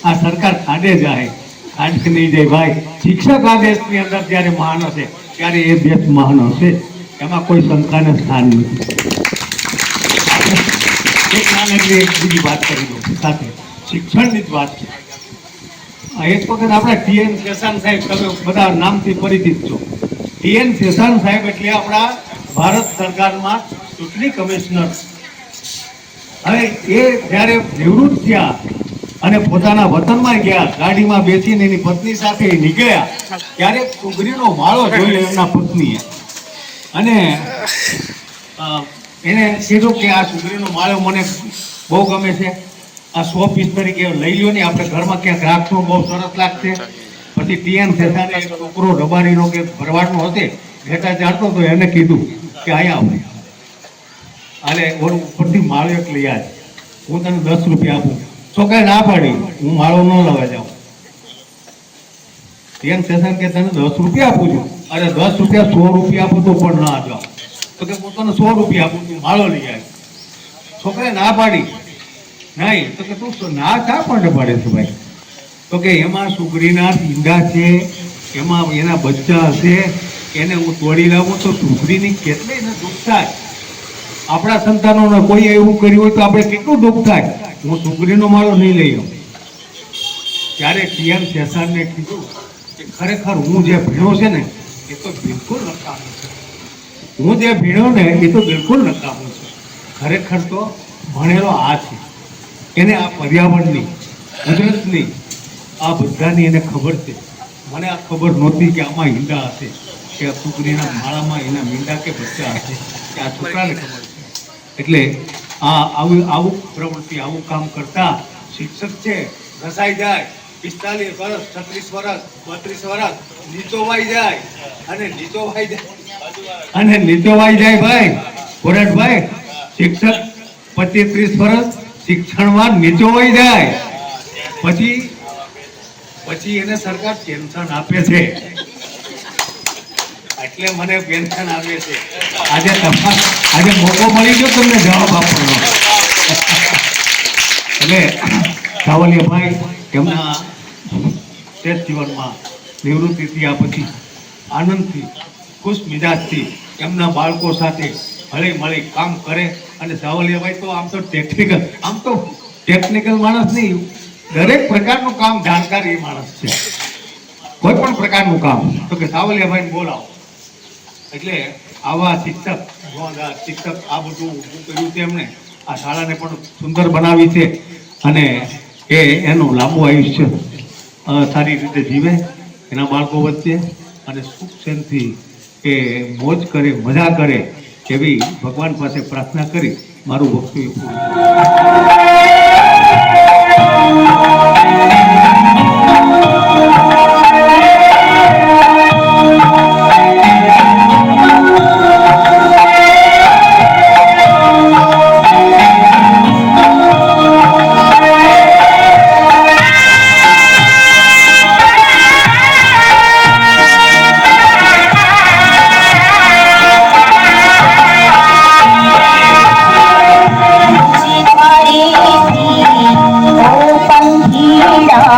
Speaker 10: આ સરકાર ખાડે જાય, ખાડે નહીં જાય ભાઈ. શિક્ષક આ દેશની અંદર જ્યારે મહાન હશે ત્યારે એ દેશ મહાન હશે, એમાં કોઈ શંકાને સ્થાન નથી. એક નાનકડી એક બીજી વાત કરી દઉં સાથે, શિક્ષણની જ વાત છે. એક વખત આપણા TN શેષાન સાહેબ, તમે બધા નામથી પરિચિત છો. TN શેષાન સાહેબ એટલે આપણા ભારત સરકારમાં ચૂંટણી કમિશનર. હવે એ જ્યારે નિવૃત્ત થયા અને પોતાના વતનમાં ગયા, ગાડીમાં બેસીને એની પત્ની સાથે નીકળ્યા, ત્યારે સુગરીનો માળો જોયો એમના પત્નીએ, અને એને કીધું કે આ સુગરીનો માળો મને બહુ ગમે છે, આ 100 પીસ તરીકે લઈ લ્યો ને, આપણે ઘરમાં ક્યાંક રાખશો, બહુ સરસ લાગશે. પછી TN શેષાને એક છોકરો રબારીનો કે ભરવાડનો હશે, ઘેટા ચાડતો તો એને કીધું કે અહીંયા આલે ઓલું ઉપરથી માળો એક લઈ આજ, હું તને 10 રૂપિયા આપું. છોકરાએ ના પાડી, હું માળો ન લેવા જાઉં. TN શેષાન કે તને 10 રૂપિયા આપું છું. અરે 10 રૂપિયા 100 રૂપિયા આપું તો પણ ના જાઉં. તો કે હું તને 100 રૂપિયા આપું, તું માળો લઈ આવે. છોકરાએ ના પાડી. નહીં તો કે તું ના શા પણ પાડે છે ભાઈ? તો કે એમાં સુગરીના ઈંડા છે, એમાં એના બચ્ચા હશે, એને હું તોડી લાવું તો સુગરીની કેટલી ને દુઃખ થાય. આપણા સંતાનોને કોઈ એવું કર્યું હોય તો આપણે કેટલું દુઃખ થાય. હું સુગરીનો માળો નહીં લઈ આવું. ત્યારે TN શેષાનને કીધું કે ખરેખર હું જે ભીણો છે ને એ તો બિલકુલ નકામું છે. હું જે ભીણો ને એ તો બિલકુલ નકામું છે. ખરેખર તો ભણેલો આ છે, એને આ પર્યાવરણની, કુદરતની, આ બધાની એને ખબર છે. મને આ ખબર નહોતી કે આમાં ઈંડા હશે, કે આ સુગરીના માળામાં એના મીંડા કે બચ્ચા હશે, કે આ છોકરાને ખબર છે. એટલે આવું પ્રવૃત્તિ, આવું કામ કરતા શિક્ષક છે, ઘસાઈ જાય, 45 વર્ષ, 36 વર્ષ, 32 વર્ષ નીચોવાઈ જાય, અને નીચોવાઈ જાય ભાઈ કોરટભાઈ. શિક્ષક 25-30 વર્ષ શિક્ષણમાં નીચોવાઈ જાય, પછી એને સરકાર પેન્શન આપે છે. એટલે મને પેન્શન આવે છે. આજે મોકો મળી ગયો તમને જવાબ આપવાનો. એટલે સાવલિયાભાઈ એમના શ્રેષ્ઠ જીવનમાં નિવૃત્તિ થયા પછી આનંદથી, ખુશ મિજાજથી એમના બાળકો સાથે હળી મળી કામ કરે. અને સાવલિયાભાઈ તો આમ તો ટેકનિકલ માણસ નહીં, દરેક પ્રકારનું કામ જાણકાર એ માણસ છે. કોઈ પણ પ્રકારનું કામ તો કે સાવલિયાભાઈને બોલાવો. એટલે આવા શિક્ષક આ બધું ઊભું કર્યું છે એમણે. આ શાળાને પણ સુંદર બનાવી છે, અને એનું લાંબુ આયુષ્ય સારી રીતે જીવે, એના બાળકો વચ્ચે, અને સુખ શાંતિ એ મોજ કરે, મજા કરે, એવી ભગવાન પાસે પ્રાર્થના કરી મારું વક્તવ્ય પૂરું.
Speaker 6: पंखीड़ा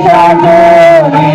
Speaker 3: जागो रे।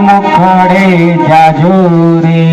Speaker 3: मुखड़े जाजो रे।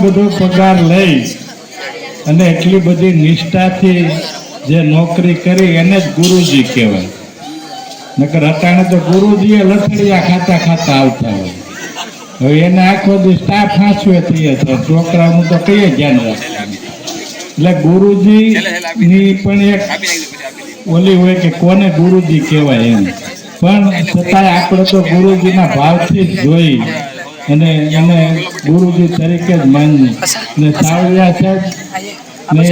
Speaker 10: બધો પગાર લઈ અને એટલી બધી નિષ્ઠાથી જે નોકરી કરી એને જ ગુરુજી કહેવાય. નકર અટાણે તો ગુરુજીએ લથડિયા ખાતા ખાતા આવતા હોય. હવે એને આખો દી સ્ટાફ હાંસવે થઈએ છે, છોકરાઓનું તો કઈ ધ્યાન રાખવાનું. એટલે ગુરુજીની પણ એક ઓલી હોય કે કોને ગુરુજી કહેવાય એમ, પણ છતાંય આપણે તો ગુરુજીના ભાવથી જ જોઈ અને એને ગુરુજી તરીકે જ માનવું. ને સાવલિયા સાહેબ ને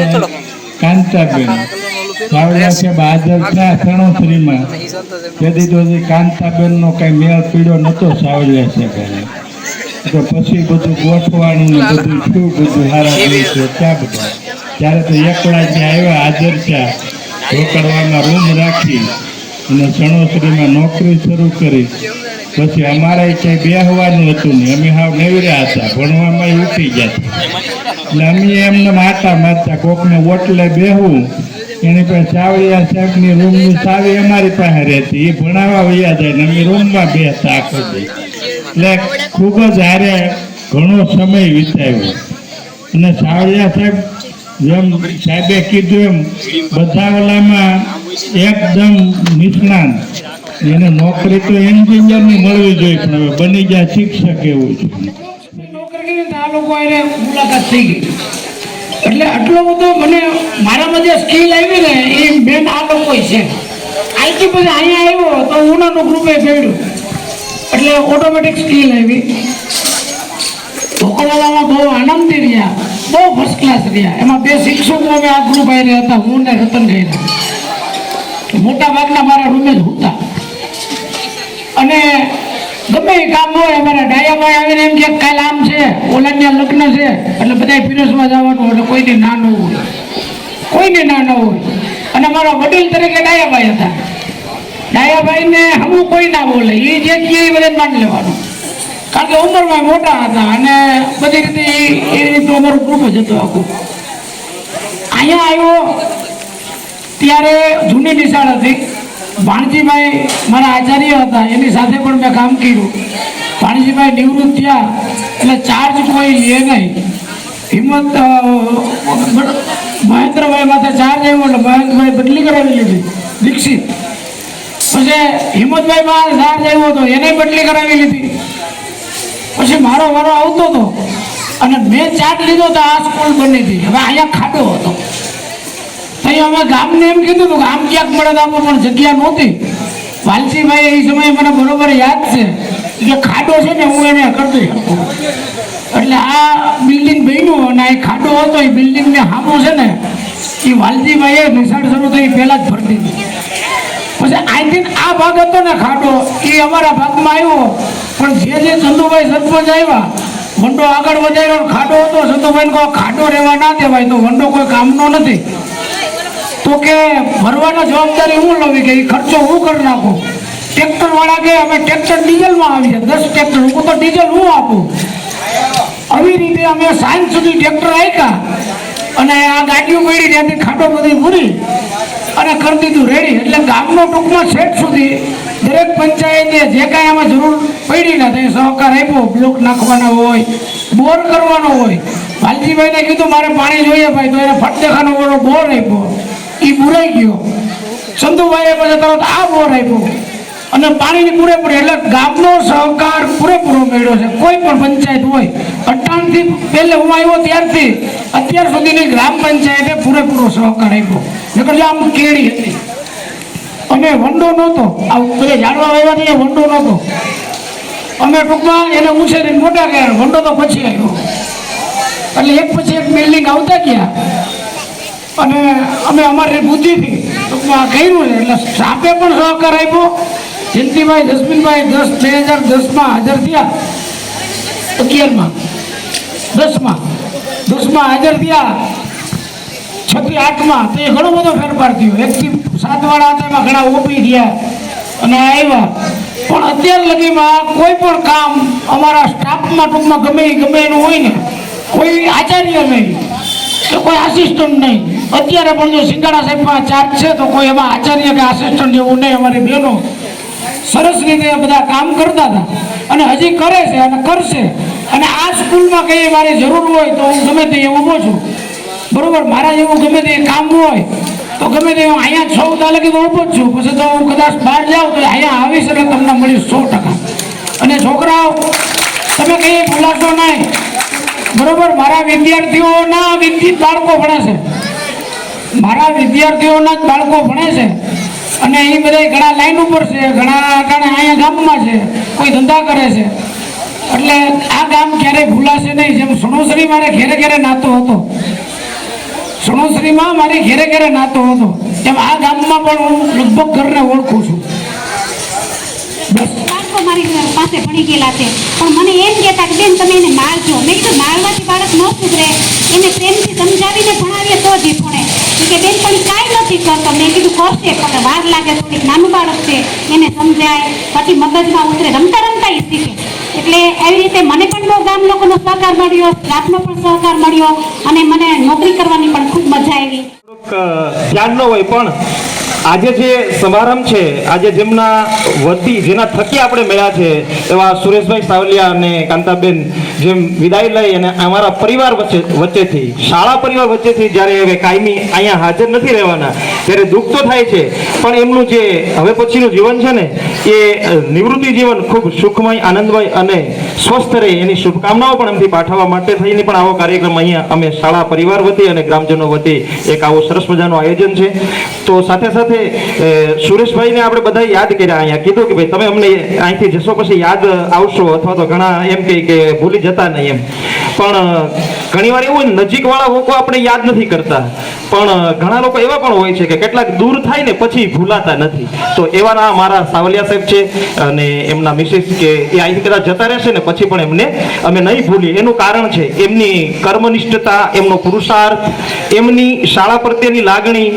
Speaker 10: કાંતાબેન, સાવલિયા સાહેબ હાજર થયા સણોસરીમાં, તેથી તો કાંતાબેનનો કઈ મેળ પીડ્યો નહોતો સાવલિયા સાહેબ. તો પછી બધું ગોઠવાનું ને બધું શું બધું હારા દિવસો ત્યાં બધા, ત્યારે તો એકલા ત્યાં આવ્યા હાજર થયા, રોકડવામાં રૂમ રાખી અને સણોસરીમાં નોકરી શરૂ કરી. પછી અમારે ક્યાંય બેહવાનું હતું ને, અમે હાવ નેવર્યા હતા, ભણવામાં ઉઠી ગયા એટલે અમે એમને માતા મારતા કોકને ઓટલે બેહવું, એની પાસે ચાવડિયા સાહેબની રૂમની ચાવી અમારી પાસે રહેતી, એ ભણાવવા વયા જાય ને અમે રૂમમાં બેસતા આખો દી. એટલે ખૂબ જ હારે ઘણો સમય વિતાવ્યો. અને ચાવડિયા સાહેબ જેમ સાહેબે કીધું એમ બધા ઓલામાં એકદમ નિષ્ણાંત. એને નોકરી તો એન્જિનિયરની મળવી જોઈએ, પણ હવે બની ગયા શિક્ષક એવું છે.
Speaker 11: આ લોકો એને મુલાકાત થઈ ગઈ એટલે આટલો બધો મને મારામાં જે સ્કિલ આવી ને એ મેન આ લોકો છે. આઈથી પછી અહીંયા આવ્યો તો ઉનાનું ગ્રુપે ફેર્યું એટલે ઓટોમેટિક સ્કિલ આવી. ઢોકળામાં બહુ આનંદથી રહ્યા, બહુ ફર્સ્ટ ક્લાસ રહ્યા. એમાં 2 શિક્ષકો અમે આ ગ્રુપ આવી રહ્યા હતા, હું ને રતન ગયા. મોટા ભાગના મારા રૂમે જ હતા. અને ગમે એ કામ હોય, અમારા ડાયાભાઈ આવીને એમ કે કાલે આમ છે, ઓલાન્યા લગ્ન છે, એટલે બધા પીરસવા જવાનું, એટલે કોઈને ના ન હોય, કોઈને ના ન હોય. અને મારા વડીલ તરીકે ડાયાભાઈ હતા. ડાયાભાઈને હમું કોઈ ના બોલે, એ જે કહે એ બધા માની લેવાનું, કારણ કે ઉંમરમાં મોટા હતા અને બધી રીતે એ રીતનું અમારું ગ્રુપ જ હતું આખું. અહીંયા આવ્યો ત્યારે જૂની નિશાળ હતી. ભાણજીભાઈ મારા આચાર્ય હતા, એની સાથે પણ મેં કામ કર્યું. ભાણજીભાઈ નિવૃત્ત થયા એટલે ચાર્જ કોઈ લે નહીં. હિંમત મહેન્દ્રભાઈ માથે ચાર્જ આવ્યો એટલે મહેન્દ્રભાઈ બદલી કરાવી લીધી દીક્ષિત. પછી હિંમતભાઈ માં ચાર્જ આવ્યો હતો, એને બદલી કરાવી લીધી. પછી મારો વારો આવતો હતો અને મેં ચાર્જ લીધો તો આ સ્કૂલ બની હતી. હવે અહીંયા ખાડો હતો, અમે ગામને એમ કીધું હતું કે આમ ક્યાંક મળે તો આપો, પણ જગ્યા નહોતી. વાલજીભાઈ એ સમયે મને બરોબર યાદ છે કે ખાડો છે ને હું એને કરતો શકું. એટલે આ બિલ્ડિંગ બન્યું અને આ ખાડો હતો, એ બિલ્ડિંગને સામો છે ને એ વાલજીભાઈએ નિશાળ શરૂ થઈ પહેલાં જ ભરતી હતી. પછી અહીંથી આ ભાગ હતો ને ખાડો, એ અમારા ભાગમાં આવ્યો. પણ જે ચંદુભાઈ સરપંચ આવ્યા, વંડો આગળ વધાર્યો, ખાડો હતો. ચંદુભાઈને કહો ખાડો રહેવા ના દેવાય, તો વંડો કોઈ કામનો નથી. તો કે ભરવાનો જવાબદારી હું લઉં, કે એ ખર્ચો હું કરી નાખું. ટ્રેક્ટર વાળા કે અમે ટ્રેક્ટર ડીઝલમાં આવીએ, 10 ટ્રેક્ટર, હું તો ડીઝલ હું આપું. આવી રીતે અમે સાંજ સુધી ટ્રેક્ટર આપ્યા અને આ ગાડીઓ પડી ત્યાંથી ખાડો બધી પૂરી અને કરી દીધું રેડી. એટલે ગામનો ટૂંકમાં છેટ સુધી દરેક પંચાયતે જે કાંઈ આમાં જરૂર પડી ને તે સહકાર આપ્યો. બ્લોક નાખવાના હોય, બોર કરવાનો હોય. વાલજીભાઈને કીધું મારે પાણી જોઈએ ભાઈ, તો એને ફટદેખાનો વાળો બોર આપ્યો, એ બુરાઈ ગયો. ચંદુભાઈએ પછી તરત આ બોર આપ્યો અને પાણીની પૂરેપૂરી. એટલે ગામનો સહકાર પૂરેપૂરો મળ્યો છે. કોઈ પણ પંચાયત હોય 98 થી પહેલે હું આવ્યો ત્યારથી અત્યાર સુધીની ગ્રામ પંચાયતે પૂરેપૂરો સહકાર આપ્યો. નકર આમ કેળી હતી અને વંડો નહોતો, આ બધા ઝાડવા આવ્યા છે, વંડો નહોતો. અમે ટૂંકમાં એને ઉછેરીને મોટા કર્યા, વંડો તો પછી આવ્યો. એટલે એક પછી એક બિલ્ડિંગ આવતા ગયા અને અમે અમારી બુદ્ધિથી ટૂંકમાં કર્યું છે. એટલે સ્ટાફે પણ સહકાર આપ્યો. જયંતિભાઈ જસમીનભાઈ 2010માં હાજર થયા, 11માં 10માં હાજર થયા, 6 થી 8માં તો એ ઘણો બધો ફેરફાર થયો. 1 થી 7 વાળા હતા, એમાં ઘણા ઓપી થયા અને આવ્યા. પણ અત્યાર લગીમાં કોઈ પણ કામ અમારા સ્ટાફમાં ટૂંકમાં ગમે એનું હોય ને, કોઈ આચાર્ય નહીં કે કોઈ આસિસ્ટન્ટ નહીં. અત્યારે પણ જો સિંગાડા સાહેબમાં ચાર્જ છે તો કોઈ એમાં આચાર્ય કે આસિસ્ટન્ટ જેવું નહીં. અમારી બહેનો સરસ રીતે બધા કામ કરતા હતા અને હજી કરે છે અને કરશે. અને આ સ્કૂલમાં કંઈ મારી જરૂર હોય તો હું ગમે તે ઊભો છું, બરોબર. મારા જેવું ગમે તે કામ હોય તો ગમે તે હું અહીંયા 6 તારીખે તો ઊભો જ છું. પછી તો હું કદાચ બહાર જાઉં તો અહીંયા આવીશ એટલે તમને મળીશ 100%. અને છોકરાઓ તમે તમે કઈ ભૂલાશો નહીં. બરોબર, મારા વિદ્યાર્થીઓના બાળકો ભણે છે, મારા વિદ્યાર્થીઓના જ બાળકો ભણે છે અને એ બધા ઘણા લાઈન ઉપર છે, ઘણા અહીંયા ગામમાં છે, કોઈ ધંધા કરે છે. એટલે આ ગામ ક્યારેય ભૂલાશે નહીં. જેમ સણોસરી મારે ઘેરે ઘેરે નાતો હતો, સણોસરીમાં મારી ઘેરે ઘેરે નાતો હતો, એમ આ ગામમાં પણ હું લગભગ ઘરને ઓળખું છું.
Speaker 12: બાળકો મારી પાસે ભણી ગયેલા છે, પણ મને એમ કહેતા કે બેન તમે એને મારજો. મેં કીધું મારવાથી બાળક ન સુધરે, એને પ્રેમથી સમજાવીને ભણાવીએ તો જ ભણે. કે બેન પણ કાંઈ નથી કરતો. મેં કીધું કરશે પણ વાર લાગે, થોડીક નાનું બાળક છે, એને સમજાય પછી મગજમાં ઉતરે, રમતા રમતા એ શીખે. એટલે એવી રીતે મને પણ બહુ ગામ લોકોનો સહકાર મળ્યો, સ્ટાફનો પણ સહકાર મળ્યો અને મને નોકરી કરવાની પણ ખૂબ મજા આવી.
Speaker 2: ધ્યાન ન હોય પણ આજે જે સમારંભ છે, આજે જેમના વતી જેના થકી આપણે મળ્યા છે એવા સુરેશભાઈ સાવલિયા અને કાંતાબેન જેમ વિદાય લઈ અને અમારા પરિવાર વચ્ચેથી, શાળા પરિવાર વચ્ચેથી જ્યારે હવે કાયમી અહીંયા હાજર નથી રહેવાના ત્યારે દુઃખ તો થાય છે, પણ એમનું જે હવે પછીનું જીવન છે ને એ નિવૃત્તિ જીવન ખૂબ સુખમય, આનંદમય અને સ્વસ્થ રહે એની શુભકામનાઓ પણ એમથી પાઠવવા માટે થઈને પણ આવો કાર્યક્રમ અહીંયા અમે શાળા પરિવાર વતી અને ગ્રામજનો વતી એક આવો સરસ મજાનું આયોજન છે. તો સાથે સાથે સુરેશભાઈને આપણે બધા યાદ કર્યા, અહીંયા કીધું કે ભાઈ તમે અમને અહીંથી જશો પછી યાદ આવશો, અથવા તો ઘણા એમ કહે કે ભૂલી જતા નહીં એમ. પણ ઘણીવાર એવું નજીકવાળા લોકો આપણે યાદ નથી કરતા, પણ ઘણા લોકો એવા પણ હોય છે કે કેટલાક દૂર થાય ને પછી ભૂલાતા નથી. તો એવાના મારા સાવલિયા સાહેબ છે અને એમના મિસિસ કે એ અહીંથી કદાચ જતા રહેશે ને પછી પણ એમને અમે નહીં ભૂલીએ. એનું કારણ છે એમની કર્મનિષ્ઠતા, એમનો પુરુષાર્થ, એમની શાળા પ્રત્યેની લાગણી,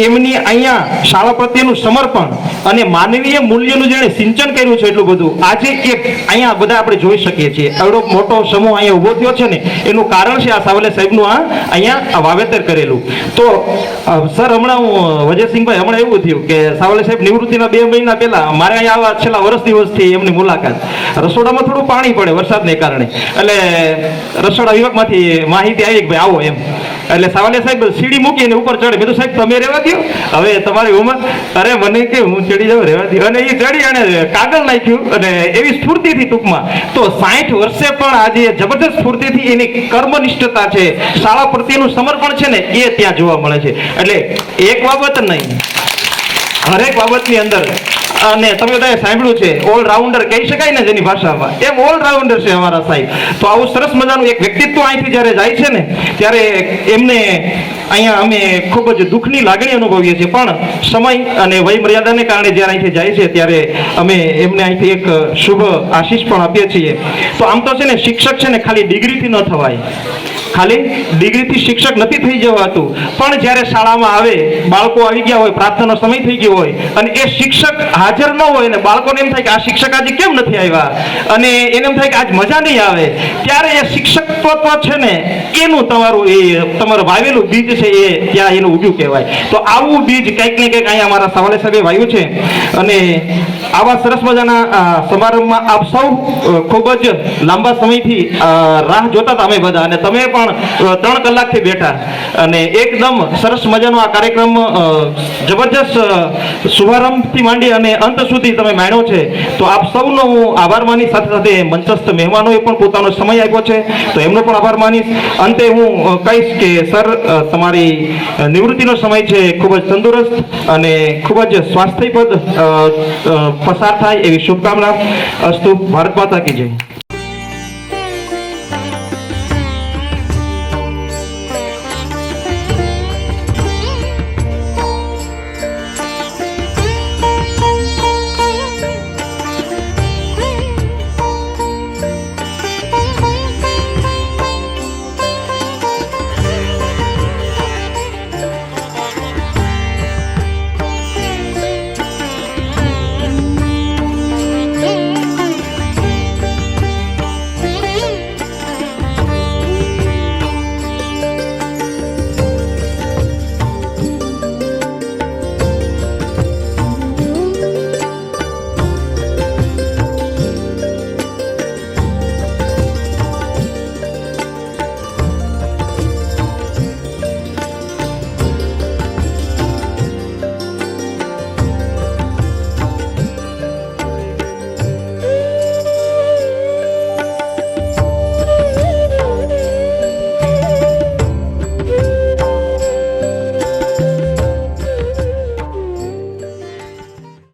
Speaker 2: એમની અહીંયા શાળા પ્રત્યેનું સમર્પણ અને માનવીય મૂલ્યનું જેણે સિંચન કર્યું છે એટલું બધું આજે એક અહીંયા બધા આપણે જોઈ શકીએ છીએ. એવડો મોટો સમૂહ અહીંયા ઊભો થયો છે ને એનું કારણ છે આ સાવલે સાહેબનું અહીંયા વાવેતર કરેલું. તો સર હમણાં હું વજયસિંહભાઈ હમણાં એવું થયું કે સાવલે સાહેબ નિવૃત્તિના 2 મહિના પહેલા મારે અહીંયા આવા છેલ્લા વર્ષ દિવસથી એમની મુલાકાત, રસોડામાં થોડું પાણી પડે વરસાદને કારણે, એટલે રસોડા વિભાગમાંથી માહિતી આવી કે ભાઈ આવો એમ. એટલે સાવલિયા સાહેબ સીડી મૂકીને ઉપર ચડે. મેં તો સાહેબ તમે રહેવા દો, હવે તમારી ઉંમર, અરે મને કે હું ચડી જાઉં, રહેવા દો. અને એ ચડી અને કાગળ નાખ્યું અને એવી સ્ફૂર્તિથી ટૂંકમાં તો 60 વર્ષે પણ આજે જબરદસ્ત સ્ફૂર્તિથી એની કર્મનિષ્ઠતા છે, શાળા પ્રત્યેનું સમર્પણ છે ને એ ત્યાં જોવા મળે છે. એટલે એક બાબત નહીં, હરેક બાબતની અંદર. અને તમે બધાએ સાંભળ્યું છે ઓલરાઉન્ડર કહી શકાય ને જેની ભાષામાં, એમ ઓલરાઉન્ડર છે અમારા સાહેબ. તો આવું સરસ મજાનું એક વ્યક્તિત્વ અહીંથી જ્યારે જાય છે ને ત્યારે એમને અહીંયા અમે ખૂબ જ દુઃખની લાગણી અનુભવીએ છીએ, પણ સમય અને વય મર્યાદાને કારણે જ્યારે અહીંથી જાય છે ત્યારે અમે એમને અહીંથી એક શુભ આશીષ પણ આપીએ છીએ. તો આમ તો છે ને શિક્ષક છે ને ખાલી ડિગ્રીથી ન થવાય, ખાલી ડિગ્રીથી શિક્ષક નથી થઈ જવાતું, પણ જ્યારે શાળામાં આવે, બાળકો આવી ગયા હોય, પ્રાર્થનાનો સમય થઈ ગયો હોય અને એ શિક્ષક હાજર ન હોય ને બાળકોને એમ થાય કે આ શિક્ષક આજે કેમ નથી આવ્યા અને એને એમ થાય કે આજ મજા નહીં આવે, ત્યારે એ શિક્ષકત્વ છે ને એનું તમારું વાવેલું બીજ છે એ ત્યાં એનું ઉગ્યું કહેવાય. તો આવું બીજ કંઈક ને કંઈક અહીંયા અમારા સવાલે સાહેબે વાવ્યું છે. અને આવા સરસ મજાના સમારંભમાં આપ સૌ ખૂબ જ લાંબા સમયથી રાહ જોતા હતા અમે બધા, અને તમે પણ 3 કલાકથી બેઠા અને એકદમ સરસ મજાનો આ કાર્યક્રમ જબરજસ્ત શુભારંભથી માંડી અને અંત સુધી તમે માણ્યો છે. તો આપ સૌનો હું આભાર માનીશ, સાથે સાથે મંચસ્થ મહેમાનોએ પણ પોતાનો સમય આપ્યો છે તો એમનો પણ આભાર માનીશ. અંતે હું કહીશ કે સર તમારી નિવૃત્તિનો સમય છે ખૂબ જ તંદુરસ્ત અને ખૂબ જ સ્વાસ્થ્યપદ પસાર થાય એવી શુભકામના. અસ્તુ. ભારત માતા કી જય.